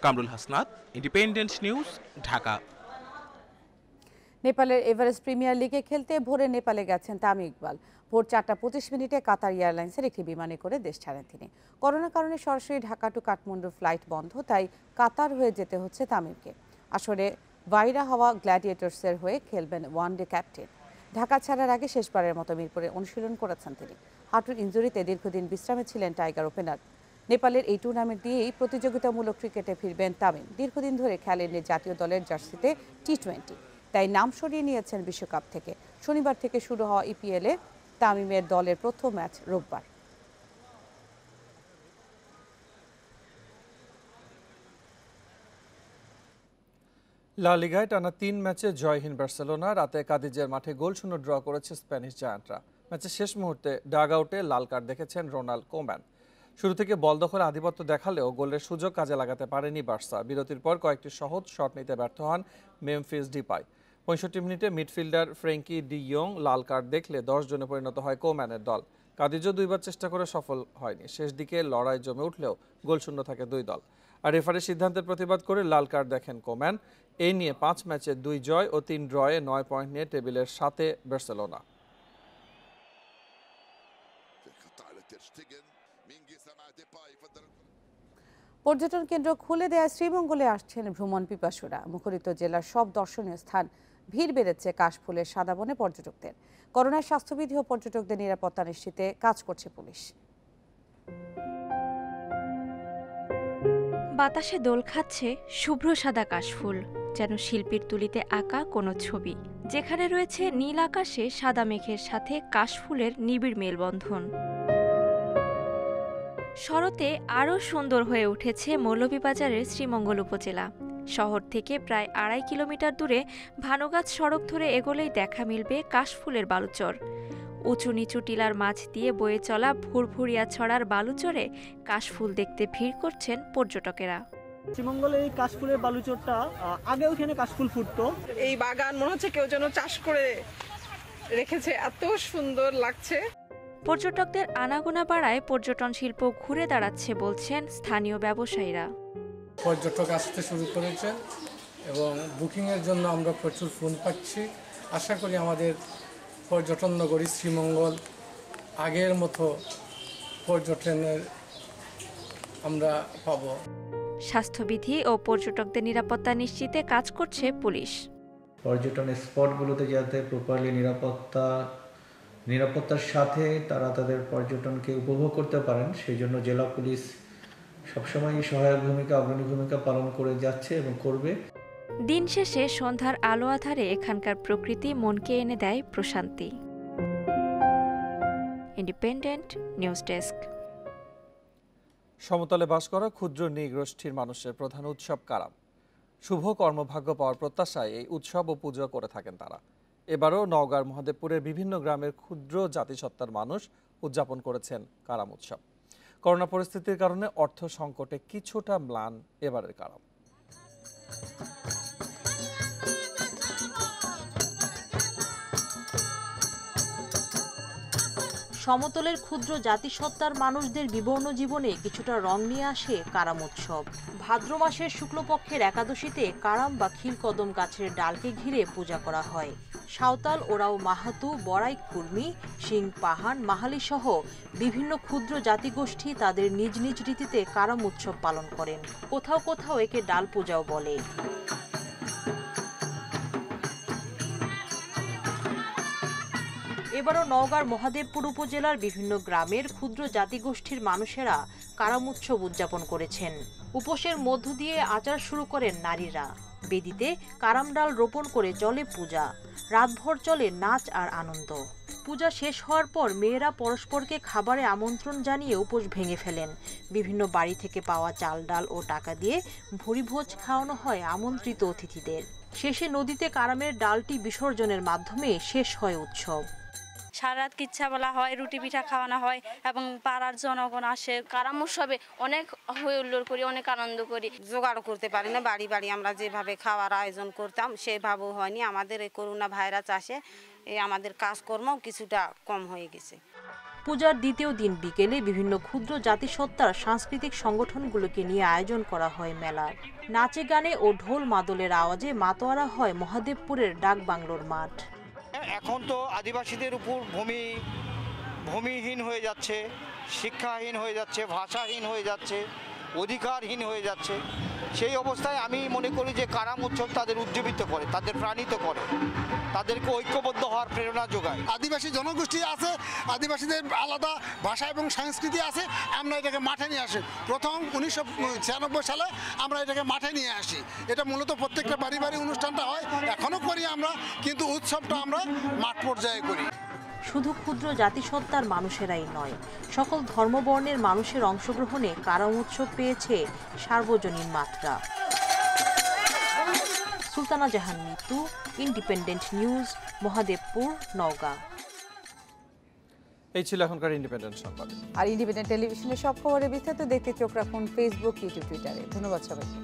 Kamrul Hasnat, independent news, Dhaka.
নেপালের এভারেস্ট প্রিমিয়ার লিগে খেলতে ভোরে নেপালে গেছেন তামিম ইকবাল। ভোর 4:25 কাতার এয়ারলাইন্সের একটি বিমানে করে দেশ ছাড়েন তিনি। করোনার কারণে সরাসরি ঢাকা টু কাঠমান্ডু ফ্লাইট বন্ধ, তাই কাতার হয়ে যেতে হচ্ছে তামিমকে। আসরে ভাইরা হওয়া গ্ল্যাডিয়েটর্সের হয়ে খেলবেন ওয়ানডে ক্যাপ্টেন। ঢাকা ছাড়ার আগে শেষবারের মতো মিরপুরে অনুশীলন করেছেন তিনি। হাঁটুর ইনজুরিতে দীর্ঘদিন বিশ্রামে ছিলেন টাইগার ওপেনার। নেপালের এই টুর্নামেন্ট দিয়েই প্রতিযোগিতামূলক ক্রিকেটে ফিরবেন তামিম। দীর্ঘদিন ধরে খেলেননি জাতীয় দলের জার্সিতে টি20, তাই নাম সরিয়ে নিয়েছেন বিশ্বকাপ থেকে। শনিবার থেকে শুরু হওয়া ইপিএলে তামিমের দলের প্রথম ম্যাচ রোববার।
লা লিগায় টানা 3 ম্যাচে জয়হীন বার্সেলোনা। রাতে কাদিজের মাঠে গোলশূন্য ড্র করেছে স্প্যানিশ জায়ান্টরা। ম্যাচের শেষ মুহূর্তে ডাগ আউটে লাল কার্ড দেখেছেন রোনাল্ড কোম্যান। শুরু থেকে বল দখলে আধিপত্য দেখালেও গোলের সুযোগ কাজে লাগাতে পারেনি বার্সা। বিরতির পর কয়েকটি সহজ শট নিতে ব্যর্থ হন মেমফিস ডিপাই। 65 মিনিটে মিডফিল্ডার ফ্র্যাঙ্কি ডি ইয়ং লাল কার্ড দেখলে 10 জনে পরিণত হয় কোম্যানের দল। কাদিজও 2 বার চেষ্টা করে সফল হয়নি। শেষ দিকে লড়াই জমে উঠলেও গোলশূন্য থাকে 2 দল। আর রেফারির সিদ্ধান্তের প্রতিবাদ করে লাল কার্ড দেখেন কোম্যান। এই নিয়ে 5 ম্যাচে 2 জয় ও 3 ড্রয়ে 9 পয়েন্ট নিয়ে টেবিলের 7-এ বার্সেলোনা।
পর্যটন কেন্দ্র খুলে দেওয়ায় শ্রীমঙ্গলে আসছেন ভ্রমণ পিপাসুরা। মুখরিত জেলার সব দর্শনীয় স্থান, ভিড় বেড়েছে কাশফুলের সাদা বনে পর্যটকদের। করোনার স্বাস্থ্যবিধি ও পর্যটকদের নিরাপত্তা নিশ্চিতে কাজ করছে পুলিশ।
বাতাসে দোল খাচ্ছে শুভ্র সাদা কাশফুল, যেন শিল্পীর তুলিতে আঁকা কোনো ছবি, যেখানে রয়েছে নীল আকাশে সাদা মেঘের সাথে কাশফুলের নিবিড় মেলবন্ধন। শরতে আরও সুন্দর হয়ে উঠেছে মৌলভীবাজারের শ্রীমঙ্গল উপজেলা। শহর থেকে প্রায় 2.5 কিলোমিটার দূরে ভানুগাছ সড়ক ধরে এগোলেই দেখা মিলবে কাশফুলের বালুচর। উঁচু নিচু টিলার মাঝ দিয়ে বয়ে চলা ভুরভুরিয়া ছড়ার বালুচরে কাশফুল দেখতে ভিড় করছেন পর্যটকেরা।
শ্রীমঙ্গলের এই কাশফুলের বালুচরটা আগে ওখানে কাশফুল ফুটতো।
এই বাগান মনে হচ্ছে কেউ যেন চাষ করে রেখেছে, এত সুন্দর লাগছে।
পর্যটকদের আনাগোনা বাড়ায় পর্যটন শিল্প ঘুরে দাঁড়াচ্ছে বলছেন স্থানীয় ব্যবসায়ীরা।
পর্যটক আসতে শুরু করেছে এবং বুকিংয়ের জন্য আমরা প্রচুর ফোন পাচ্ছি। আশা করি আমাদের পর্যটন নগরী শ্রীমঙ্গল আগের মতো পর্যটনের আমরা পাব।
স্বাস্থ্যবিধি ও পর্যটকদের নিরাপত্তা নিশ্চিতে কাজ করছে পুলিশ।
পর্যটন স্পটগুলোতে যাতে প্রপারলি নিরাপত্তার সাথে তারা তাদের পর্যটনকে উপভোগ করতে পারেন, সেই জন্য জেলা পুলিশ সবসময় সহায়ক ভূমিকা, অগ্রণী ভূমিকা পালন করে যাচ্ছে এবং করবে।
দিন শেষে সন্ধ্যার আলো আধারে এখানকার প্রকৃতি মনকে এনে দেয় প্রশান্তি। Independent News desk.
সমতলে বাস করা ক্ষুদ্র নৃগোষ্ঠীর মানুষের প্রধান উৎসব কারাম। শুভ কর্মভাগ্য পাওয়ার প্রত্যাশায় এই উৎসব ও পুজো করে থাকেন তারা। এবারও নওগাঁর মহাদেবপুরের বিভিন্ন গ্রামের ক্ষুদ্র জাতিসত্তার মানুষ উদযাপন করেছেন কারাম উৎসব। করোনা পরিস্থিতির কারণে অর্থ সংকটে কিছুটা ম্লান এবারের কারাম।
সমতলের ক্ষুদ্র জাতিসত্তার মানুষদের বিবর্ণ জীবনে কিছুটা রং নিয়ে আসে কারাম উৎসব। ভাদ্র মাসের শুক্লপক্ষের একাদশীতে কারাম বা ক্ষীরকদম গাছের ডালকে ঘিরে পূজা করা হয়। সাঁওতাল, ওরাও, মাহাতু, বড়াই, কুর্মি, সিং, পাহান, মাহালি সহ বিভিন্ন ক্ষুদ্র জাতিগোষ্ঠী তাদের নিজ নিজ রীতিতে কারাম উৎসব পালন করেন। কোথাও কোথাও একে ডাল পূজাও বলে।
এবারও নওগাঁর মহাদেবপুর উপজেলার বিভিন্ন গ্রামের ক্ষুদ্র জাতিগোষ্ঠীর মানুষেরা কারাম উৎসব উদযাপন করেছেন। উপোসের মধ্য দিয়ে আচার শুরু করেন নারীরা। বেদিতে কারাম ডাল রোপণ করে চলে পূজা। রাতভর চলে নাচ আর আনন্দ। পূজা শেষ হওয়ার পর মেয়েরা পরস্পরকে খাবারে আমন্ত্রণ জানিয়ে উপোস ভেঙে ফেলেন। বিভিন্ন বাড়ি থেকে পাওয়া চাল ডাল ও টাকা দিয়ে ভুরিভোজ খাওয়ানো হয় আমন্ত্রিত অতিথিদের। শেষে নদীতে কারামের ডালটি বিসর্জনের মাধ্যমে শেষ হয় উৎসব।
সারা রাত কিচ্ছা বলা হয়, রুটি পিঠা খাওয়ানো হয় এবং পাড়ার জনগণ আসে। কারাম উৎসবে অনেক হই হুল্লোড় করি, অনেক আনন্দ করি।
জোগাড় করতে পারি না, বাড়ি বাড়ি আমরা যেভাবে খাওয়ার আয়োজন করতাম সেভাবেও হয়নি। আমাদের এই করোনা ভাইরাস আসে আমাদের কাজকর্ম কিছুটা কম হয়ে গেছে।
পূজার দ্বিতীয় দিন বিকেলে বিভিন্ন ক্ষুদ্র জাতিসত্তার সাংস্কৃতিক সংগঠনগুলোকে নিয়ে আয়োজন করা হয় মেলার। নাচে গানে ও ঢোল মাদলের আওয়াজে মাতোয়ারা হয় মহাদেবপুরের ডাক বাংলোর মাঠ।
এখন তো আদিবাসীদের উপর ভূমিহীন হয়ে যাচ্ছে, শিক্ষাহীন হয়ে যাচ্ছে, ভাষাহীন হয়ে যাচ্ছে, অধিকারহীন হয়ে যাচ্ছে। সেই অবস্থায় আমি মনে করি যে কারাম উৎসব তাদের উজ্জীবিত করে, তাদের প্রাণিত করে, তাদেরকে ঐক্যবদ্ধ হওয়ার প্রেরণা যোগায়।
আদিবাসী জনগোষ্ঠী আছে, আদিবাসীদের আলাদা ভাষা এবং সংস্কৃতি আছে। আমরা এটাকে মাঠে নিয়ে আসি। প্রথম 1996 সালে আমরা এটাকে মাঠে নিয়ে আসি। এটা মূলত প্রত্যেকটা বাড়ি বাড়ি অনুষ্ঠানটা হয়, এখনও করি আমরা, কিন্তু উৎসবটা আমরা মাঠ পর্যায়ে করি।
শুধু ক্ষুদ্র জাতিসত্তার মানুষেরাই নয়, সকল ধর্মবর্ণের মানুষের অংশগ্রহণে কারাম উৎসব পেয়েছে সার্বজনীন মাত্রা। সুলতানা জাহান মিতু, ইন্ডিপেন্ডেন্ট নিউজ, মহাদেবপুর, নওগাঁ।
এই ছিল এখনকার ইন্ডিপেন্ডেন্ট সংবাদ।
আর ইন্ডিপেন্ডেন্ট টেলিভিশনের সব খবরের বিস্তারিত দেখতে চোখ রাখুন ফেসবুক, ইউটিউব, টুইটারে। ধন্যবাদ সবাইকে।